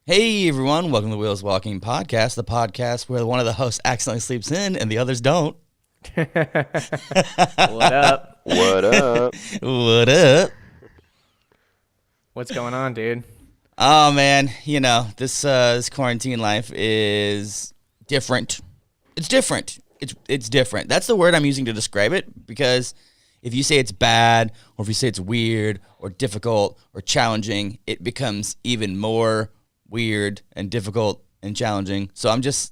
Hey everyone, welcome to the Wheels Walking Podcast, the podcast where one of the hosts accidentally sleeps in and the others don't. What up? What up? What up? What's going on, dude? Oh man, this quarantine life is different. It's different. It's different. That's the word I'm using to describe it, because if you say it's bad or if you say it's weird or difficult or challenging, it becomes even more weird and difficult and challenging. So I'm tired.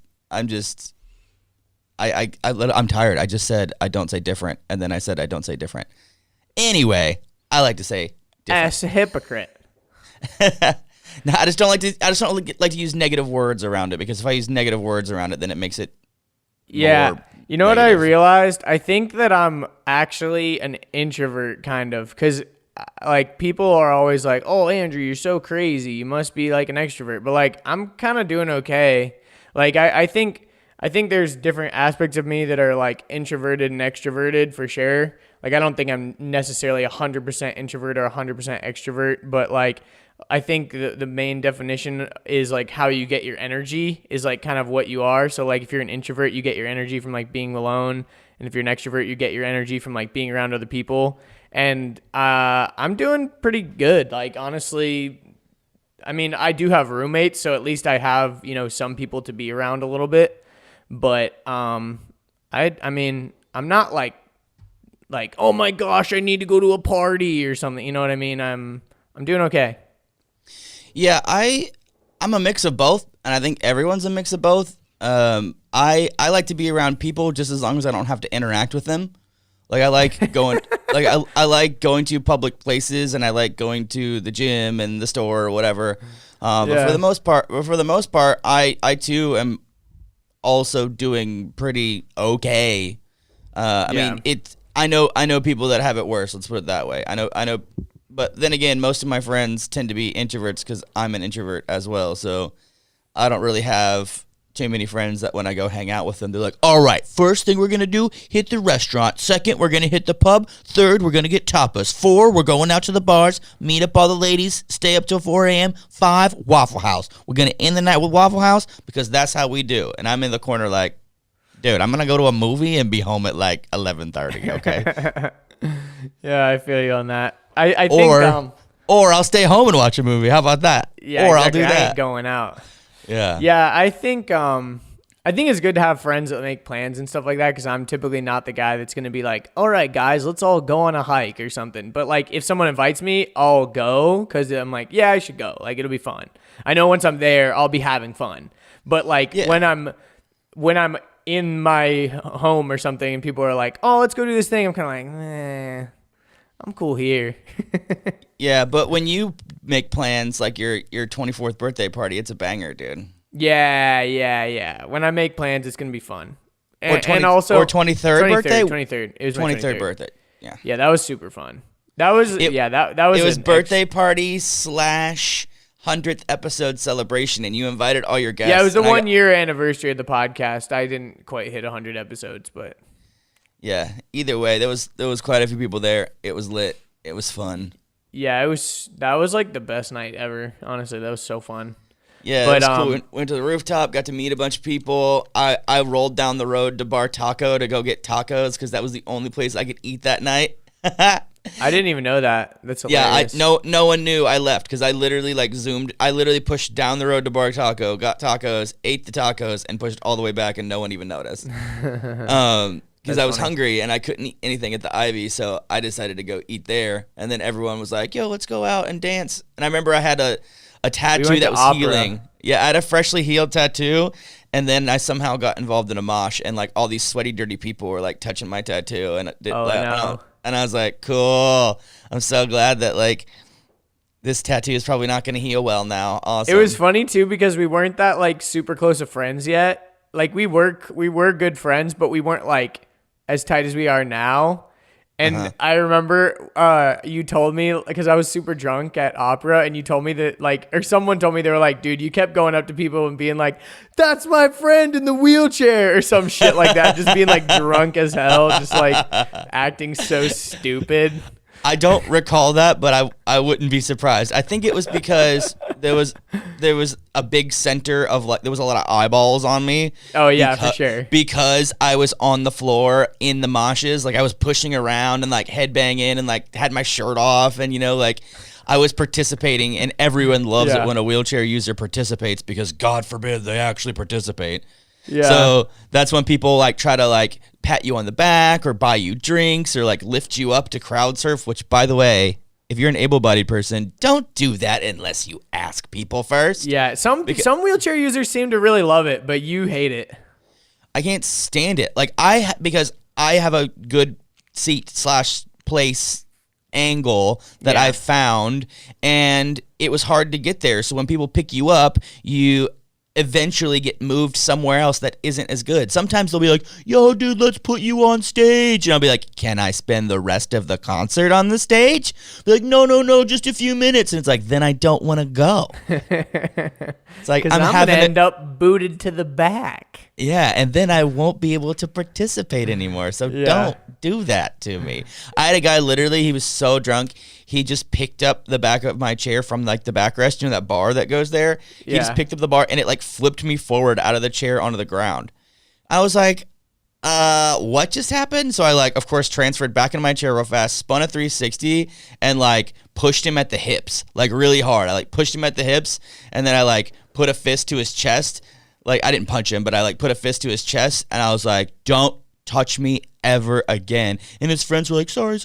I just said I don't say different, and then I said I don't say different. Anyway, I like to say different. As a hypocrite. No, I just don't like to use negative words around it, because if I use negative words around it, then it makes it Yeah. more You know what I negative. realized? I think that I'm actually an introvert, kind of, because like people are always like, "Oh, Andrew, you're so crazy. You must be like an extrovert." But like I'm kind of doing okay. Like I think there's different aspects of me that are like introverted and extroverted for sure. Like I don't think I'm necessarily 100% introvert or 100% extrovert, but like I think the main definition is like how you get your energy is like kind of what you are. So like if you're an introvert, you get your energy from like being alone, and if you're an extrovert, you get your energy from like being around other people. And I'm doing pretty good. Like honestly, I mean, I do have roommates, so at least I have, some people to be around a little bit. But I mean, I'm not like oh my gosh, I need to go to a party or something. You know what I mean? I'm doing okay. Yeah, I'm a mix of both, and I think everyone's a mix of both. I like to be around people just as long as I don't have to interact with them. Like I like going I like going to public places, and I like going to the gym and the store or whatever. But for the most part, I too am also doing pretty okay. I mean, I know people that have it worse. Let's put it that way. I know, but then again, most of my friends tend to be introverts because I'm an introvert as well. So I don't really have too many friends that when I go hang out with them, they're like, "All right, first thing we're gonna do, hit the restaurant. Second, we're gonna hit the pub. Third, we're gonna get tapas. 4, we're going out to the bars, meet up all the ladies, stay up till 4 a.m. 5, Waffle House. We're gonna end the night with Waffle House because that's how we do." And I'm in the corner like, dude, I'm gonna go to a movie and be home at like 11:30. Okay. Yeah, I feel you on that. I think Or I'll stay home and watch a movie. How about that? yeah, Or exactly. I'll do I that. ain't going out. Yeah. Yeah, I think it's good to have friends that make plans and stuff like that, because I'm typically not the guy that's going to be like, "All right, guys, let's all go on a hike or something." But like if someone invites me, I'll go because I'm like, yeah, I should go. Like it'll be fun. I know once I'm there, I'll be having fun. But like when I'm in my home or something and people are like, "Oh, let's go do this thing," I'm kind of like, I'm cool here. Yeah, but when you make plans like your 24th birthday party, it's a banger, dude. Yeah. When I make plans, it's gonna be fun. And also 23rd birthday. 23rd. It was my 23rd birthday. Yeah. Yeah, that was super fun. That was that was It was an birthday party / 100th episode celebration, and you invited all your guests. Yeah, it was the and 1 year anniversary of the podcast. I didn't quite hit 100 episodes, but Yeah. Either way, there was quite a few people there. It was lit. It was fun. yeah, that was like the best night ever. Honestly, that was so fun. Yeah, But, it was cool. Went to the rooftop, got to meet a bunch of people. I rolled down the road to Bar Taco to go get tacos because that was the only place I could eat that night. I didn't even know that. That's hilarious. Yeah, no one knew I left because I literally I literally pushed down the road to Bar Taco, got tacos, ate the tacos, and pushed all the way back, and no one even noticed. Because I was hungry and I couldn't eat anything at the Ivy, so I decided to go eat there. And then everyone was like, "Yo, let's go out and dance." And I remember I had a tattoo went that to was Opera. healing. Yeah, I had a freshly healed tattoo, and then I somehow got involved in a mosh, and like all these sweaty, dirty people were like touching my tattoo, and and I was like, "Cool, I'm so glad that like this tattoo is probably not going to heal well now." Awesome. It was funny too because we weren't that like super close of friends yet. Like we were good friends, but we weren't like as tight as we are now. And I remember you told me, because I was super drunk at Opera, and you told me that, like, or someone told me, they were like, "Dude, you kept going up to people and being like, 'That's my friend in the wheelchair,' or some shit like that," just being like drunk as hell, just like acting so stupid. I don't recall that, but I wouldn't be surprised. I think it was because there was a big center of like there was a lot of eyeballs on me. Oh yeah, for sure. Because I was on the floor in the moshes, like I was pushing around and like headbanging and like had my shirt off and like I was participating, and everyone loves it when a wheelchair user participates because God forbid they actually participate. Yeah. So that's when people like try to like pat you on the back or buy you drinks or like lift you up to crowd surf, which by the way, if you're an able-bodied person, don't do that unless you ask people first. Yeah, some wheelchair users seem to really love it, but you hate it. I can't stand it. Like because I have a good seat/place angle that I found, and it was hard to get there. So when people pick you up, you eventually get moved somewhere else that isn't as good. Sometimes they'll be like, yo, dude, let's put you on stage. And I'll be like, can I spend the rest of the concert on the stage? Be like, no, just a few minutes. And it's like, then I don't want to go. It's like, I'm going to end up booted to the back. Yeah, and then I won't be able to participate anymore. So don't do that to me. I had a guy literally, he was so drunk, he just picked up the back of my chair from like the backrest, that bar that goes there. He just picked up the bar and it like flipped me forward out of the chair onto the ground. I was like, what just happened? So I like, of course, transferred back into my chair real fast, spun a 360 and like pushed him at the hips, like really hard. I like pushed him at the hips and then I like put a fist to his chest. Like I didn't punch him, but I like put a fist to his chest and I was like, don't touch me ever again. And his friends were like, sorry.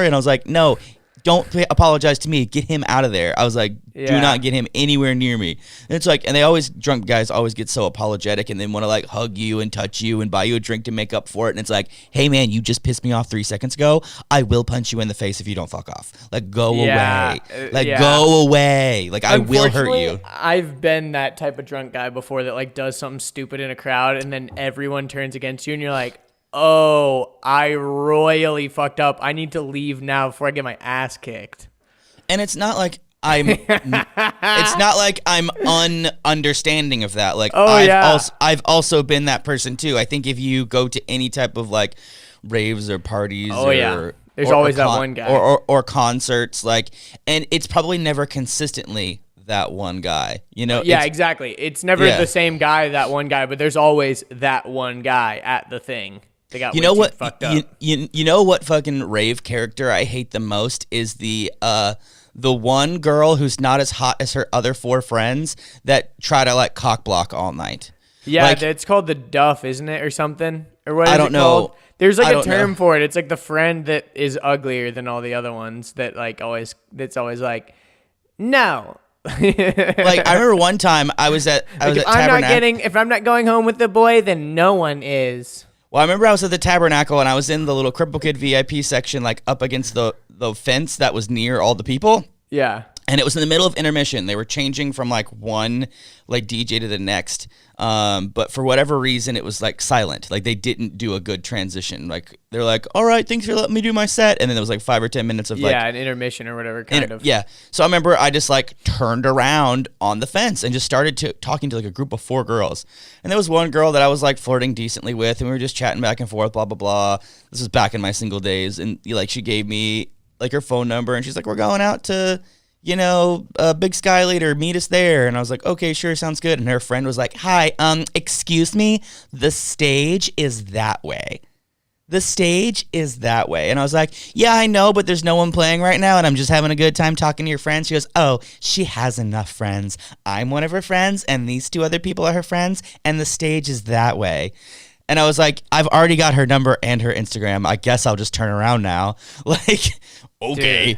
And I was like, no, don't apologize to me. Get him out of there. I was like, do not get him anywhere near me. And it's like, and they always, drunk guys always get so apologetic and then want to like hug you and touch you and buy you a drink to make up for it. And it's like, hey man, you just pissed me off 3 seconds ago. I will punch you in the face if you don't fuck off. Like go away. Go away. Like I will hurt you. I've been that type of drunk guy before that like does something stupid in a crowd and then everyone turns against you and you're like, oh, I royally fucked up. I need to leave now before I get my ass kicked. And it's not like I'm ununderstanding of that. Like I've also been that person too. I think if you go to any type of like raves or parties there's always that one guy or concerts, like, and it's probably never consistently that one guy, exactly. It's never the same guy, that one guy, but there's always that one guy at the thing. They got fucked up. You know what fucking rave character I hate the most is the one girl who's not as hot as her other 4 friends that try to like cock block all night. Yeah, like, it's called the duff, isn't it, or something? Or what is I don't it called? know. There's like a term for it. It's like the friend that is uglier than all the other ones that like always. That's always like, no. Like I remember one time I was at Tabernacle. If I'm not going home with the boy, then no one is. Well, I remember I was at the Tabernacle and I was in the little Cripple Kid VIP section, like up against the fence that was near all the people. Yeah. And it was in the middle of intermission. They were changing from like one like DJ to the next. But for whatever reason, it was like silent. Like they didn't do a good transition. Like they're like, all right, thanks for letting me do my set. And then there was like 5 or 10 minutes of like an intermission or whatever kind of. Yeah. So I remember I just like turned around on the fence and just started talking to like a group of 4 girls. And there was one girl that I was like flirting decently with, and we were just chatting back and forth, blah, blah, blah. This was back in my single days. And like she gave me like her phone number and she's like, we're going out to Big Sky later, meet us there. And I was like, okay, sure, sounds good. And her friend was like, hi, excuse me, the stage is that way. The stage is that way. And I was like, yeah, I know, but there's no one playing right now, and I'm just having a good time talking to your friends. She goes, oh, she has enough friends. I'm one of her friends, and these 2 other people are her friends, and the stage is that way. And I was like, I've already got her number and her Instagram. I guess I'll just turn around now. Like, okay. Dude.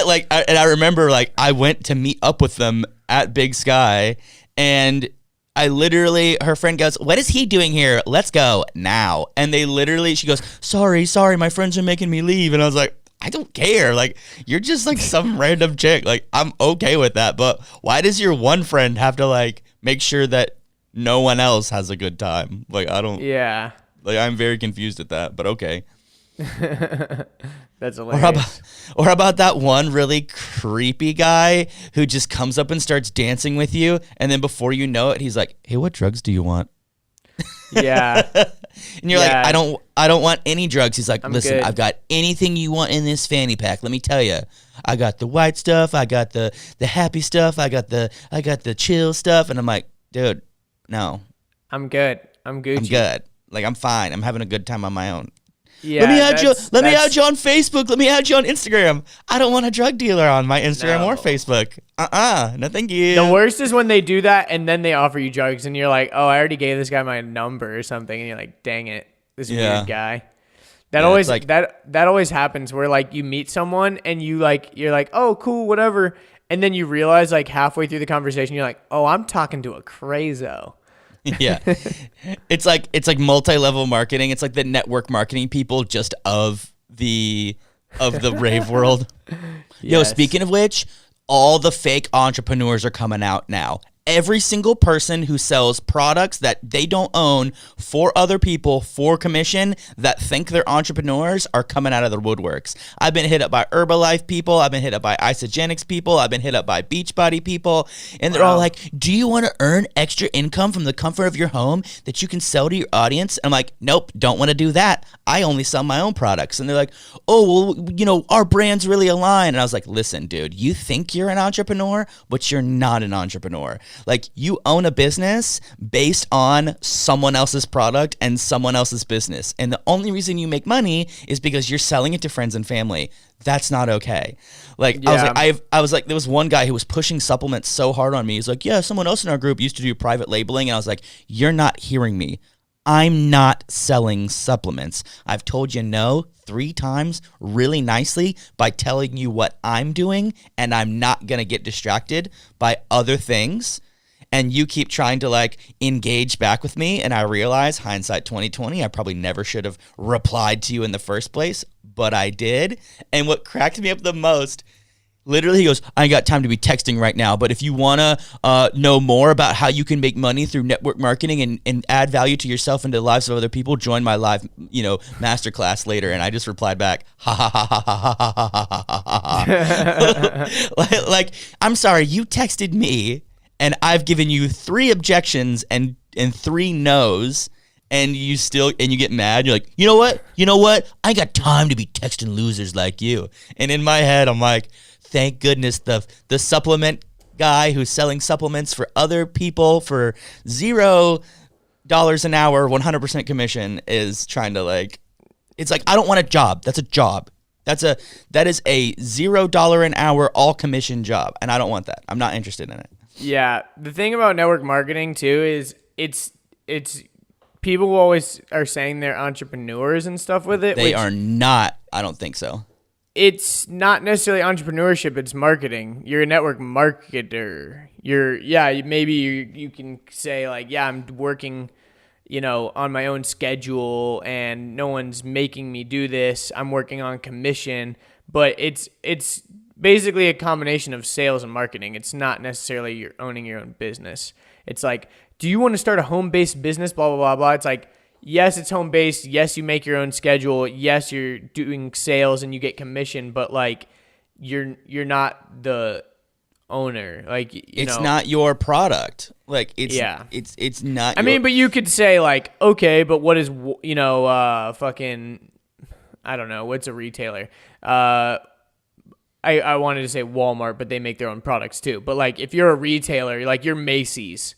Like, I remember, like, I went to meet up with them at Big Sky, and I literally, her friend goes, what is he doing here? Let's go now. And she goes, sorry, my friends are making me leave. And I was like, I don't care. Like, you're just like some random chick. Like, I'm okay with that. But why does your one friend have to like make sure that no one else has a good time? Like, I don't. Yeah. Like, I'm very confused at that, but okay. That's hilarious. Or about that one really creepy guy who just comes up and starts dancing with you, and then before you know it, he's like, hey, what drugs do you want? Yeah. And you're Yeah. like, I don't want any drugs. He's like, listen, good. I've got anything you want in this fanny pack. Let me tell you, I got the white stuff, I got the happy stuff, I got the chill stuff. And I'm like, dude, no, I'm good. I'm Gucci. I'm good. Like, I'm fine. I'm having a good time on my own. Yeah. Let me add you. Let me add you on Facebook. Let me add you on Instagram. I don't want a drug dealer on my Instagram or Facebook. No, thank you. The worst is when they do that and then they offer you drugs and you're like, oh, I already gave this guy my number or something, and you're like, dang it, this weird guy. That always like, that always happens where like you meet someone and you're like, oh, cool, whatever, and then you realize like halfway through the conversation you're like, oh, I'm talking to a crazo. Yeah. It's like multi-level marketing. It's like the network marketing people just of the rave world. Yo, Yes. speaking of which, all the fake entrepreneurs are coming out now. Every single person who sells products that they don't own for other people for commission that think they're entrepreneurs are coming out of the woodworks. I've been hit up by Herbalife people. I've been hit up by Isogenics people. I've been hit up by Beachbody people. And they're all like, do you want to earn extra income from the comfort of your home that you can sell to your audience? And I'm like, nope, don't want to do that. I only sell my own products. And they're like, oh, well, you know, our brands really align. And I was like, listen, dude, you think you're an entrepreneur, but you're not an entrepreneur. Like, you own a business based on someone else's product and someone else's business. And the only reason you make money is because you're selling it to friends and family. That's not okay. Like, Yeah. I was like, there was one guy who was pushing supplements so hard on me. He's like, yeah, someone else in our group used to do private labeling. And I was like, you're not hearing me. I'm not selling supplements. I've told you no 3 times really nicely by telling you what I'm doing, and I'm not going to get distracted by other things. And you keep trying to like engage back with me, and I realize, hindsight 2020, I probably never should have replied to you in the first place, but I did. And what cracked me up the most, literally, he goes, I ain't got time to be texting right now, but if you want to know more about how you can make money through network marketing and add value to yourself and to the lives of other people, join my live, masterclass later. And I just replied back, ha ha ha ha ha ha ha ha ha. Like, I'm sorry, you texted me, and I've given you 3 objections and 3 no's. And you get mad. You're like, you know what? I ain't got time to be texting losers like you. And in my head, I'm like, thank goodness the supplement guy who's selling supplements for other people for $0 an hour, 100% commission is trying to like, it's like, I don't want a job. That's a job. That is a $0 an hour all commission job. And I don't want that. I'm not interested in it. Yeah. The thing about network marketing too is it's people always are saying they're entrepreneurs and stuff with it. They are not. I don't think so. It's not necessarily entrepreneurship, it's marketing. You're a network marketer. Maybe you can say like, yeah, I'm working, on my own schedule and no one's making me do this. I'm working on commission, but it's basically a combination of sales and marketing. It's not necessarily you're owning your own business. It's like, do you want to start a home-based business, blah, blah, blah, blah. It's like, yes, it's home-based. Yes, you make your own schedule. Yes, you're doing sales and you get commission, but like you're not the owner. Like, it's not your product. Like, it's not. I mean, but you could say like, okay, but what is fucking, I don't know, what's a retailer? I wanted to say Walmart, but they make their own products too. But like, if you're a retailer, like you're Macy's,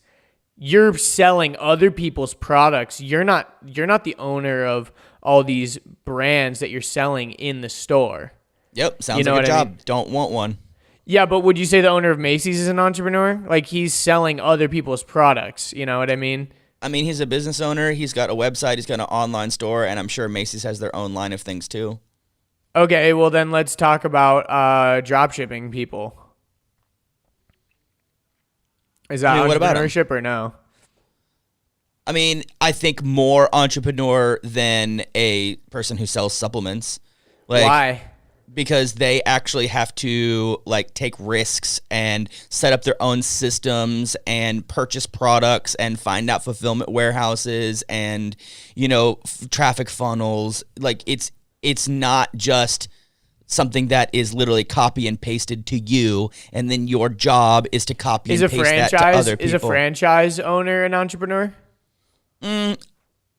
you're selling other people's products. You're not the owner of all these brands that you're selling in the store. Yep, sounds like a job. I mean? Don't want one. Yeah, but would you say the owner of Macy's is an entrepreneur? Like, he's selling other people's products. You know what I mean? I mean, he's a business owner. He's got a website. He's got an online store, and I'm sure Macy's has their own line of things too. Okay, well then let's talk about drop shipping people. Is that entrepreneurship or no? I mean, I think more entrepreneur than a person who sells supplements. Like, why? Because they actually have to like take risks and set up their own systems and purchase products and find out fulfillment warehouses and, traffic funnels. Like, it's not just something that is literally copy and pasted to you, and then your job is to copy and paste that to other people. Is a franchise owner an entrepreneur?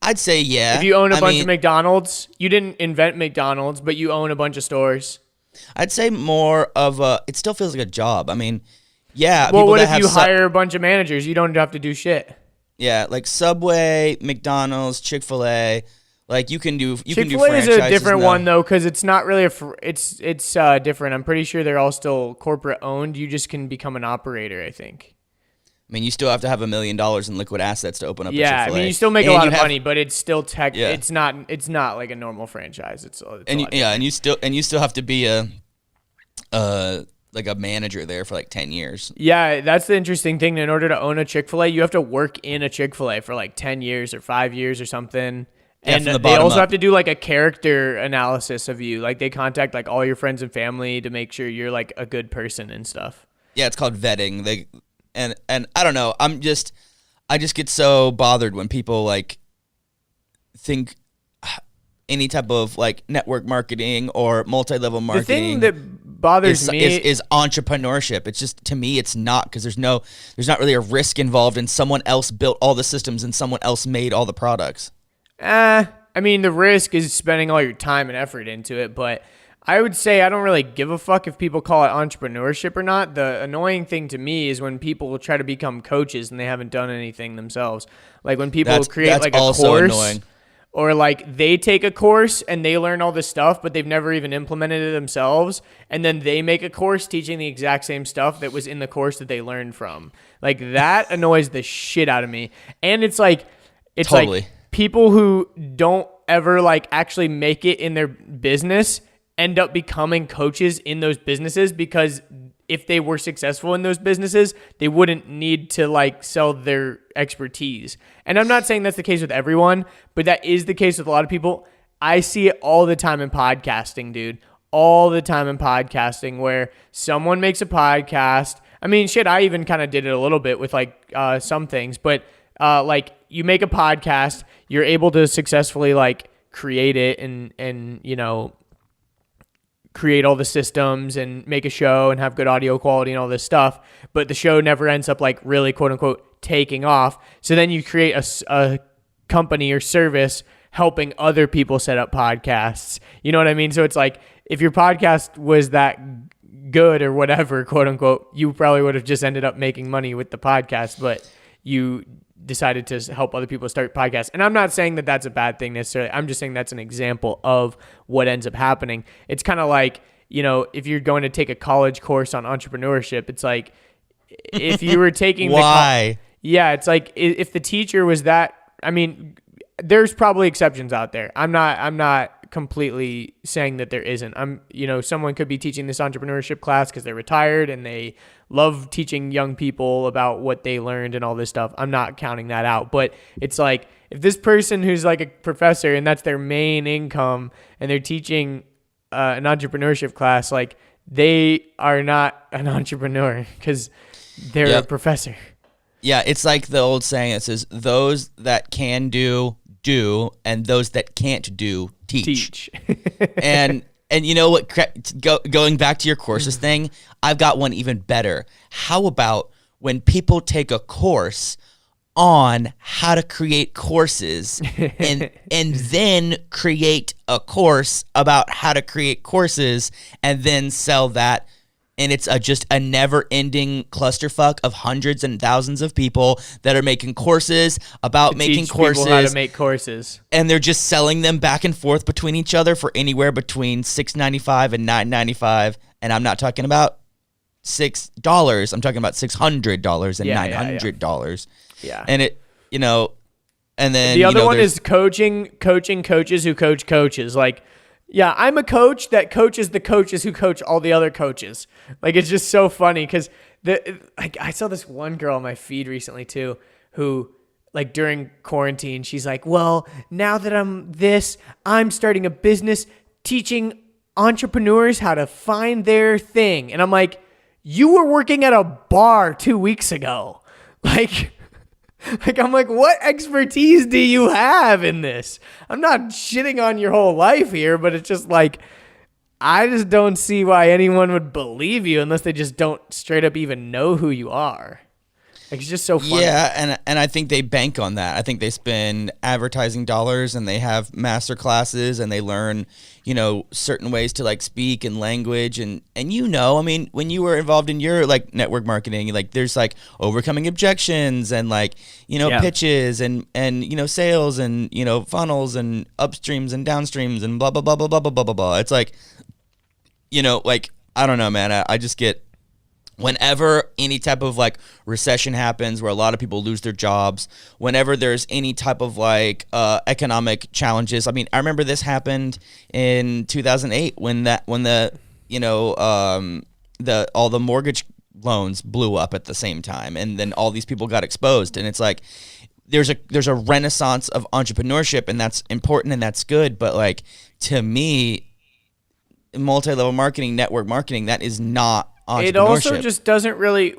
I'd say yeah. If you own a bunch of McDonald's, you didn't invent McDonald's, but you own a bunch of stores. I'd say more of a. It still feels like a job. I mean, yeah. Well, what if you hire a bunch of managers? You don't have to do shit. Yeah, like Subway, McDonald's, Chick-fil-A. Like you can do. Chick-fil-A is a different one though, because it's not really it's different. I'm pretty sure they're all still corporate owned. You just can become an operator, I think. I mean, you still have to have $1 million in liquid assets to open up a Yeah, Chick-fil-A. I mean, you still make a lot of money, but it's still It's not like a normal franchise. And you still have to be like a manager there for like 10 years. Yeah, that's the interesting thing. In order to own a Chick-fil-A, you have to work in a Chick-fil-A for like 10 years or 5 years or something. And they also have to do like a character analysis of you. Like they contact like all your friends and family to make sure you're like a good person and stuff. Yeah, it's called vetting. And I don't know. I just get so bothered when people like think any type of like network marketing or multi-level marketing. The thing that bothers me is entrepreneurship. It's just, to me, it's not, because there's not really a risk involved, and someone else built all the systems and someone else made all the products. I mean, the risk is spending all your time and effort into it, but I would say I don't really give a fuck if people call it entrepreneurship or not. The annoying thing to me is when people try to become coaches and they haven't done anything themselves. Like when people create like a course, annoying. Or like they take a course and they learn all this stuff, but they've never even implemented it themselves. And then they make a course teaching the exact same stuff that was in the course that they learned from. Like that annoys the shit out of me. And it's totally. Like people who don't ever like actually make it in their business end up becoming coaches in those businesses, because if they were successful in those businesses, they wouldn't need to like sell their expertise. And I'm not saying that's the case with everyone, but that is the case with a lot of people. I see it all the time in podcasting, dude. All the time in podcasting, where someone makes a podcast. I mean, shit, I even kind of did it a little bit with like some things, but like you make a podcast, you're able to successfully like create it and you know, create all the systems and make a show and have good audio quality and all this stuff, but the show never ends up like really quote unquote taking off. So then you create a company or service helping other people set up podcasts. You know what I mean? So it's like, if your podcast was that good or whatever, quote unquote, you probably would have just ended up making money with the podcast, but you decided to help other people start podcasts. And I'm not saying that that's a bad thing necessarily. I'm just saying that's an example of what ends up happening. It's kind of like, you know, if you're going to take a college course on entrepreneurship, it's like if you were taking it's like if the teacher was that, I mean, there's probably exceptions out there. I'm not completely saying that there isn't. Someone could be teaching this entrepreneurship class because they're retired and they love teaching young people about what they learned and all this stuff. I'm not counting that out, but it's like if this person who's like a professor and that's their main income and they're teaching an entrepreneurship class, like they are not an entrepreneur because they're a professor. Yeah, it's like the old saying that says, those that can do, and those that can't do, teach. and you know what, going back to your courses thing, I've got one even better. How about when people take a course on how to create courses and then create a course about how to create courses and then sell that? And it's just a never-ending clusterfuck of hundreds and thousands of people that are making courses about making courses. People how to make courses. And they're just selling them back and forth between each other for anywhere between $6.95 and $9.95. And I'm not talking about $6. I'm talking about $600 and $900. Yeah. And it, you know, and then the other one is coaching coaches who coach coaches. Like, yeah, I'm a coach that coaches the coaches who coach all the other coaches. Like, it's just so funny because I saw this one girl on my feed recently too, who like during quarantine, she's like, well, now that I'm starting a business teaching entrepreneurs how to find their thing. And I'm like, you were working at a bar 2 weeks ago. Like, I'm like, what expertise do you have in this? I'm not shitting on your whole life here, but it's just like, I just don't see why anyone would believe you unless they just don't straight up even know who you are. Like, it's just so funny. Yeah, and I think they bank on that. I think they spend advertising dollars and they have master classes and they learn, certain ways to like speak and language and I mean, when you were involved in your like network marketing, like there's like overcoming objections and like, pitches and sales and, funnels and upstreams and downstreams and blah blah blah blah blah blah blah blah blah. It's like, like I don't know, man. I just get whenever any type of like recession happens where a lot of people lose their jobs, whenever there's any type of like economic challenges. I mean, I remember this happened in 2008 when the all the mortgage loans blew up at the same time, and then all these people got exposed. And it's like there's a renaissance of entrepreneurship, and that's important and that's good. But like to me, multi-level marketing, network marketing, that is not entrepreneurship. It also just doesn't really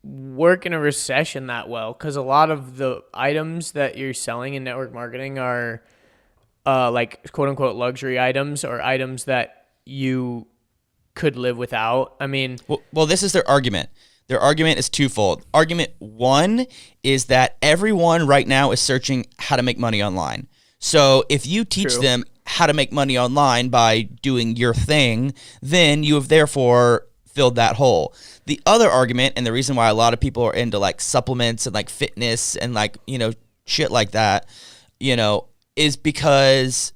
work in a recession that well, because a lot of the items that you're selling in network marketing are like quote unquote luxury items or items that you could live without. I mean, well, this is their argument. Their argument is twofold. Argument one is that everyone right now is searching how to make money online. So if you teach them how to make money online by doing your thing, then you have therefore filled that hole. The other argument, and the reason why a lot of people are into like supplements and like fitness and like, shit like that, is because,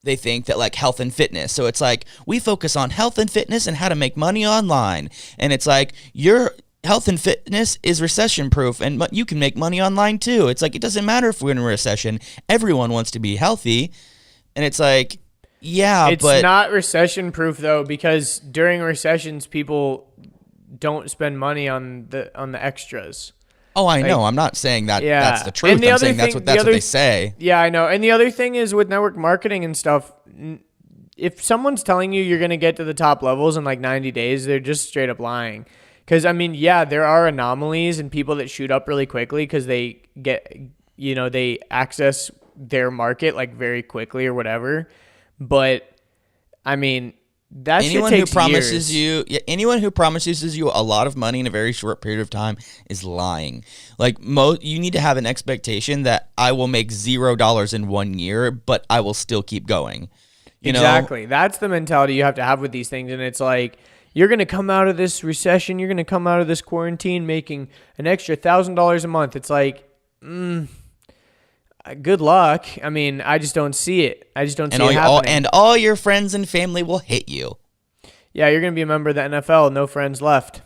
they think that like health and fitness. So it's like, we focus on health and fitness and how to make money online. And it's like, your health and fitness is recession proof and you can make money online too. It's like, it doesn't matter if we're in a recession. Everyone wants to be healthy. And it's like, yeah, it's not recession proof though, because during recessions, people don't spend money on the extras. Oh, I know. I'm not saying that that's the truth. I'm saying that's what they say. Yeah, I know. And the other thing is with network marketing and stuff, if someone's telling you you're going to get to the top levels in like 90 days, they're just straight up lying. Because, I mean, yeah, there are anomalies and people that shoot up really quickly because they get, they access their market like very quickly or whatever. But, I mean, that anyone shit takes who promises years. anyone who promises you a lot of money in a very short period of time is lying. Like you need to have an expectation that I will make $0 in 1 year, but I will still keep going. Exactly. That's the mentality you have to have with these things. And it's like, you're going to come out of this recession, you're going to come out of this quarantine making an extra $1,000 a month. It's like, good luck. I mean, I just don't see it. I just don't see it happening. And all your friends and family will hate you. Yeah, you're going to be a member of the NFL. No friends left.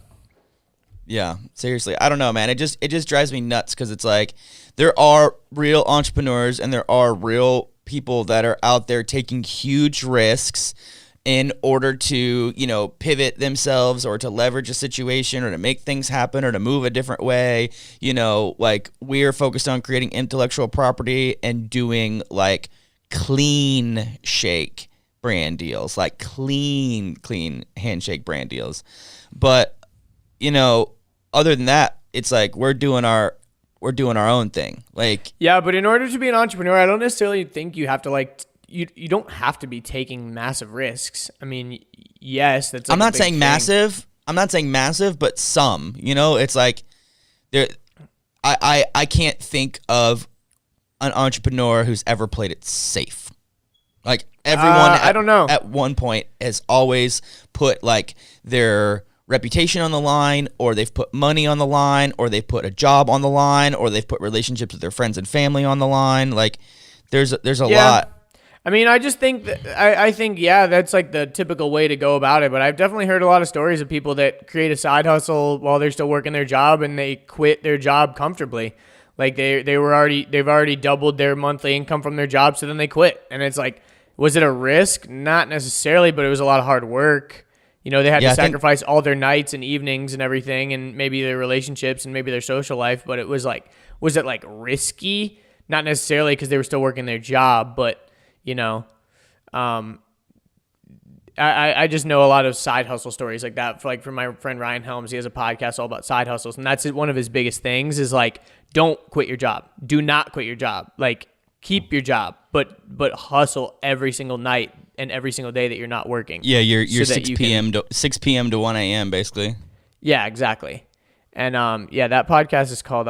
Yeah, seriously. I don't know, man. It just drives me nuts because it's like there are real entrepreneurs and there are real people that are out there taking huge risks in order to, pivot themselves or to leverage a situation or to make things happen or to move a different way. Like we're focused on creating intellectual property and doing like clean shake brand deals, like clean handshake brand deals. But, other than that, it's like we're doing our own thing. Like, yeah, but in order to be an entrepreneur, I don't necessarily think you have to like you don't have to be taking massive risks. I mean, yes, that's like I'm not saying thing. massive. I'm not saying massive, but some. It's like there. I can't think of an entrepreneur who's ever played it safe. Like everyone, I don't know. At one point has always put like their reputation on the line, or they've put money on the line, or they've put a job on the line, or they've put relationships with their friends and family on the line. Like there's a lot. I mean, I just think I think that's like the typical way to go about it. But I've definitely heard a lot of stories of people that create a side hustle while they're still working their job, and they quit their job comfortably. Like they've already doubled their monthly income from their job, so then they quit. And it's like, was it a risk? Not necessarily, but it was a lot of hard work. They had to sacrifice all their nights and evenings and everything, and maybe their relationships and maybe their social life. But it was like, was it like risky? Not necessarily because they were still working their job, but I just know a lot of side hustle stories like that. Like from my friend Ryan Helms, he has a podcast all about side hustles, and that's one of his biggest things is like, don't quit your job. Do not quit your job. Like keep your job, but hustle every single night and every single day that you're not working. Yeah, you're 6 p.m. to 1 a.m. basically. Yeah, exactly. And yeah, that podcast is called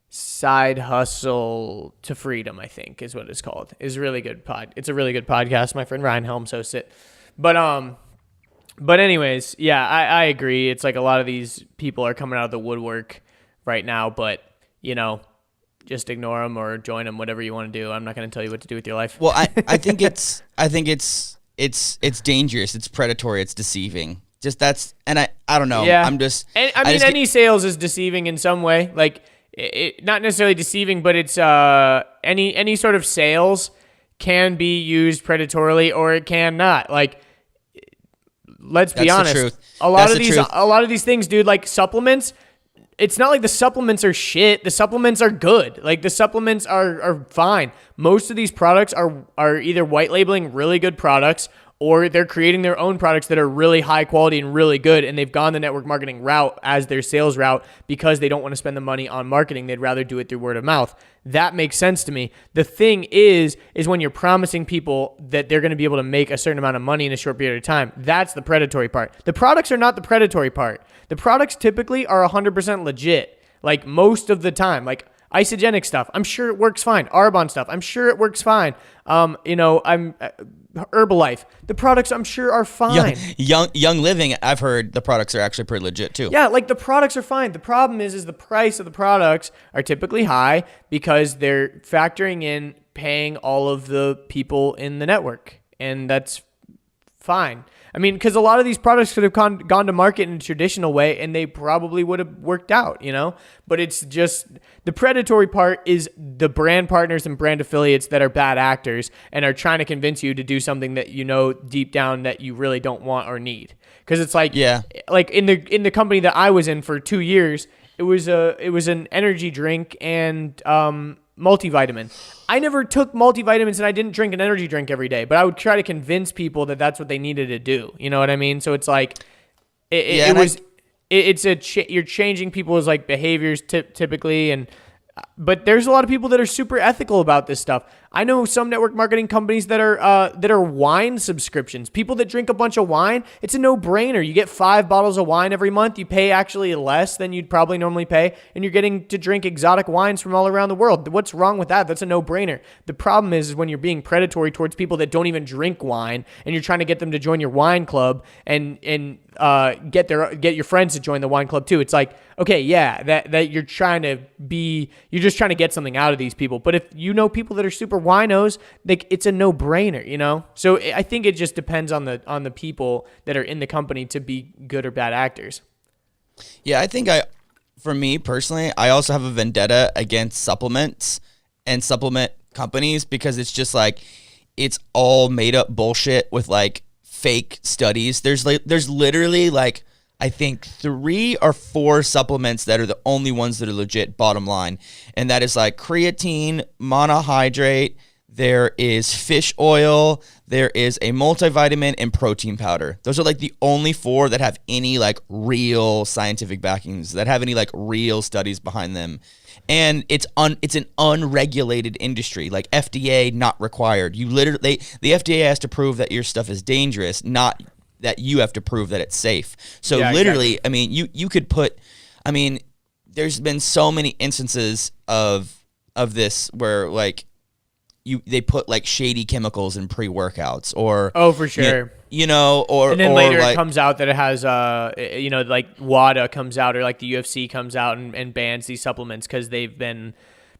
Side Hustle to Freedom, I think is what it's called. It's a really good It's a really good podcast. My friend Ryan Helms hosts it. But anyways, yeah, I agree. It's like a lot of these people are coming out of the woodwork right now, but just ignore them or join them, whatever you want to do. I'm not going to tell you what to do with your life. Well, I think it's dangerous. It's predatory. It's deceiving. Just and I don't know. Yeah. Any sales is deceiving in some way. Like not necessarily deceiving, but it's any sort of sales can be used predatorily or it can not. Like let's be honest. A lot of these things, dude, like supplements. It's not like the supplements are shit. The supplements are good. Like the supplements are fine. Most of these products are either white labeling really good products or they're creating their own products that are really high quality and really good, and they've gone the network marketing route as their sales route because they don't want to spend the money on marketing. They'd rather do it through word of mouth. That makes sense to me. The thing is when you're promising people that they're going to be able to make a certain amount of money in a short period of time. That's the predatory part. The products are not the predatory part. The products typically are 100% legit, like most of the time. Like isogenic stuff, I'm sure it works fine. Arbonne stuff, I'm sure it works fine. Herbalife, the products I'm sure are fine. Young Living, I've heard the products are actually pretty legit too. Yeah, like the products are fine. The problem is the price of the products are typically high because they're factoring in paying all of the people in the network, and that's fine. I mean, because a lot of these products could have gone to market in a traditional way and they probably would have worked out, But it's just the predatory part is the brand partners and brand affiliates that are bad actors and are trying to convince you to do something that deep down that you really don't want or need. Because it's like, like in the company that I was in for 2 years, it was an energy drink and multivitamin. I never took multivitamins and I didn't drink an energy drink every day, but I would try to convince people that that's what they needed to do. You know what I mean? So it's like, you're changing people's like behaviors typically. But there's a lot of people that are super ethical about this stuff. I know some network marketing companies that are wine subscriptions. People that drink a bunch of wine, it's a no-brainer. You get 5 bottles of wine every month. You pay actually less than you'd probably normally pay, and you're getting to drink exotic wines from all around the world. What's wrong with that? That's a no-brainer. The problem is when you're being predatory towards people that don't even drink wine, and you're trying to get them to join your wine club and get your friends to join the wine club too. It's like, okay, yeah, that you're just trying to get something out of these people. But if people that are super winos, like it's a no-brainer, So I think it just depends on the people that are in the company to be good or bad actors. Yeah, I think for me personally, I also have a vendetta against supplements and supplement companies because it's just like it's all made up bullshit with like fake studies. There's literally like I think 3 or 4 supplements that are the only ones that are legit, bottom line. And that is like creatine, monohydrate, there is fish oil, there is a multivitamin, and protein powder. Those are like the only 4 that have any like real scientific backings, that have any like real studies behind them. And it's an unregulated industry, like FDA not required. The FDA has to prove that your stuff is dangerous, not that you have to prove that it's safe. So literally, exactly. I mean, you could put, I mean, there's been so many instances of this where like they put like shady chemicals in pre-workouts or for sure. And then later like, it comes out that it has like WADA comes out or like the UFC comes out and bans these supplements because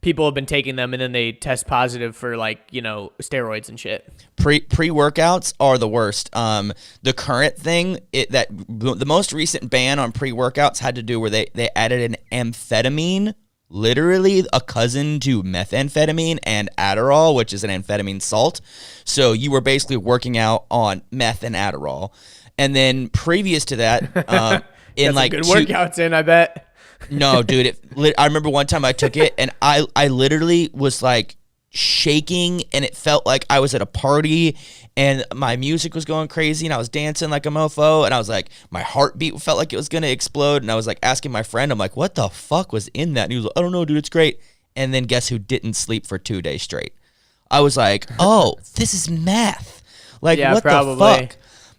people have been taking them and then they test positive for like, steroids and shit. Pre-workouts are the worst. The current thing, the most recent ban on pre-workouts had to do where they added an amphetamine, literally a cousin to methamphetamine and Adderall, which is an amphetamine salt. So you were basically working out on meth and Adderall. And then previous to that, in like good workouts in, I bet. No, dude. I remember one time I took it and I literally was like shaking and it felt like I was at a party and my music was going crazy and I was dancing like a mofo and I was like, my heartbeat felt like it was going to explode. And I was like asking my friend, I'm like, what the fuck was in that? And he was like, I don't know, dude, it's great. And then guess who didn't sleep for 2 days straight? I was like, oh, this is meth. Like, yeah, what probably. The fuck?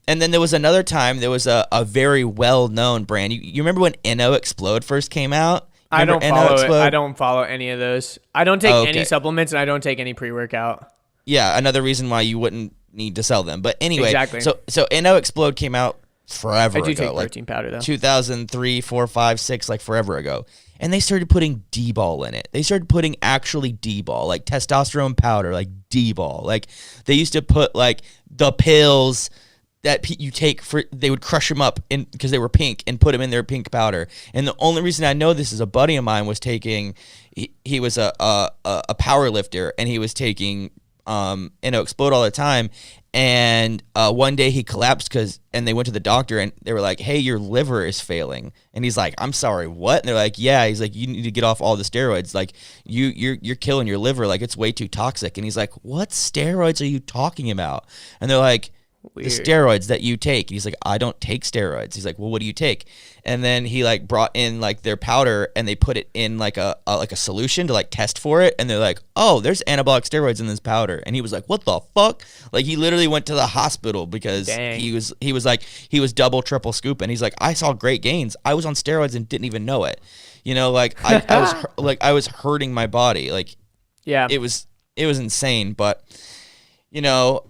And then there was another time, there was a very well-known brand. You remember when Explode first came out? I Remember don't follow it. Explode? I don't follow any of those. I don't take Okay. any supplements, and I don't take any pre-workout. Yeah, another reason why you wouldn't need to sell them. But anyway, Exactly. so Explode came out forever I do ago. take Like protein powder, though. 2003, 4, 5, 6, like forever ago. And they started putting D-ball in it. They started putting actually D-ball, like testosterone powder, like D-ball. Like they used to put like the pills that you take for, they would crush them up in because they were pink and put them in their pink powder. And the only reason I know this is a buddy of mine was taking, he was a power lifter, and he was taking Explode all the time. And one day he collapsed and they went to the doctor and they were like, hey, your liver is failing. And he's like, I'm sorry, what? And they're like, yeah. He's like, you need to get off all the steroids. Like you're killing your liver. Like it's way too toxic. And he's like, what steroids are you talking about? And they're like, Weird. the steroids that you take. And he's like, I don't take steroids. He's like, well, what do you take? And then he like brought in like their powder and they put it in like a solution to like test for it. And they're like, oh, there's anabolic steroids in this powder. And he was like, what the fuck? Like he literally went to the hospital because Dang. he was double, triple scoop. And he's like, I saw great gains. I was on steroids and didn't even know it. You know, like I was hurting my body. Like, Yeah. it was insane. But you know,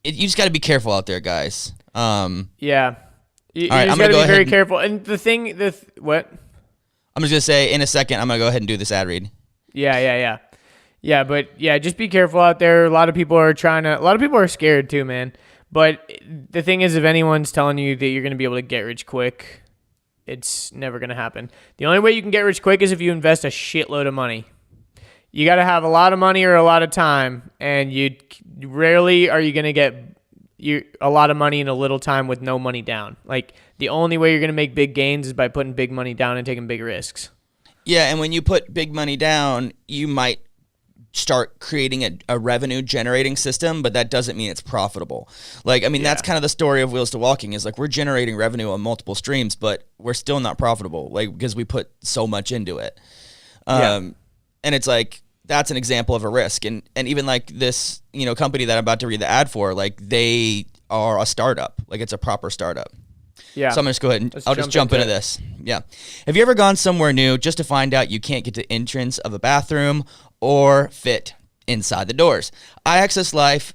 you just got to be careful out there, guys. Yeah. You All right, just I'm got gonna to go be very ahead careful. And what? I'm just gonna say in a second, I'm gonna go ahead and do this ad read. Yeah, but yeah, just be careful out there. A lot of people are scared too, man. But the thing is, if anyone's telling you that you're going to be able to get rich quick, it's never going to happen. The only way you can get rich quick is if you invest a shitload of money. You got to have a lot of money or a lot of time, and rarely are you going to get a lot of money in a little time with no money down. Like the only way you're going to make big gains is by putting big money down and taking big risks. Yeah, and when you put big money down, you might start creating a revenue generating system, but that doesn't mean it's profitable. Like, I mean, that's kind of the story of Wheels to Walking, is like we're generating revenue on multiple streams, but we're still not profitable, like because we put so much into it. And it's like, that's an example of a risk. And even like this, company that I'm about to read the ad for, like they are a startup, like it's a proper startup. Yeah. So I'm just go ahead and I'll just jump into this. Yeah. Have you ever gone somewhere new just to find out you can't get to the entrance of a bathroom or fit inside the doors? iaccess Life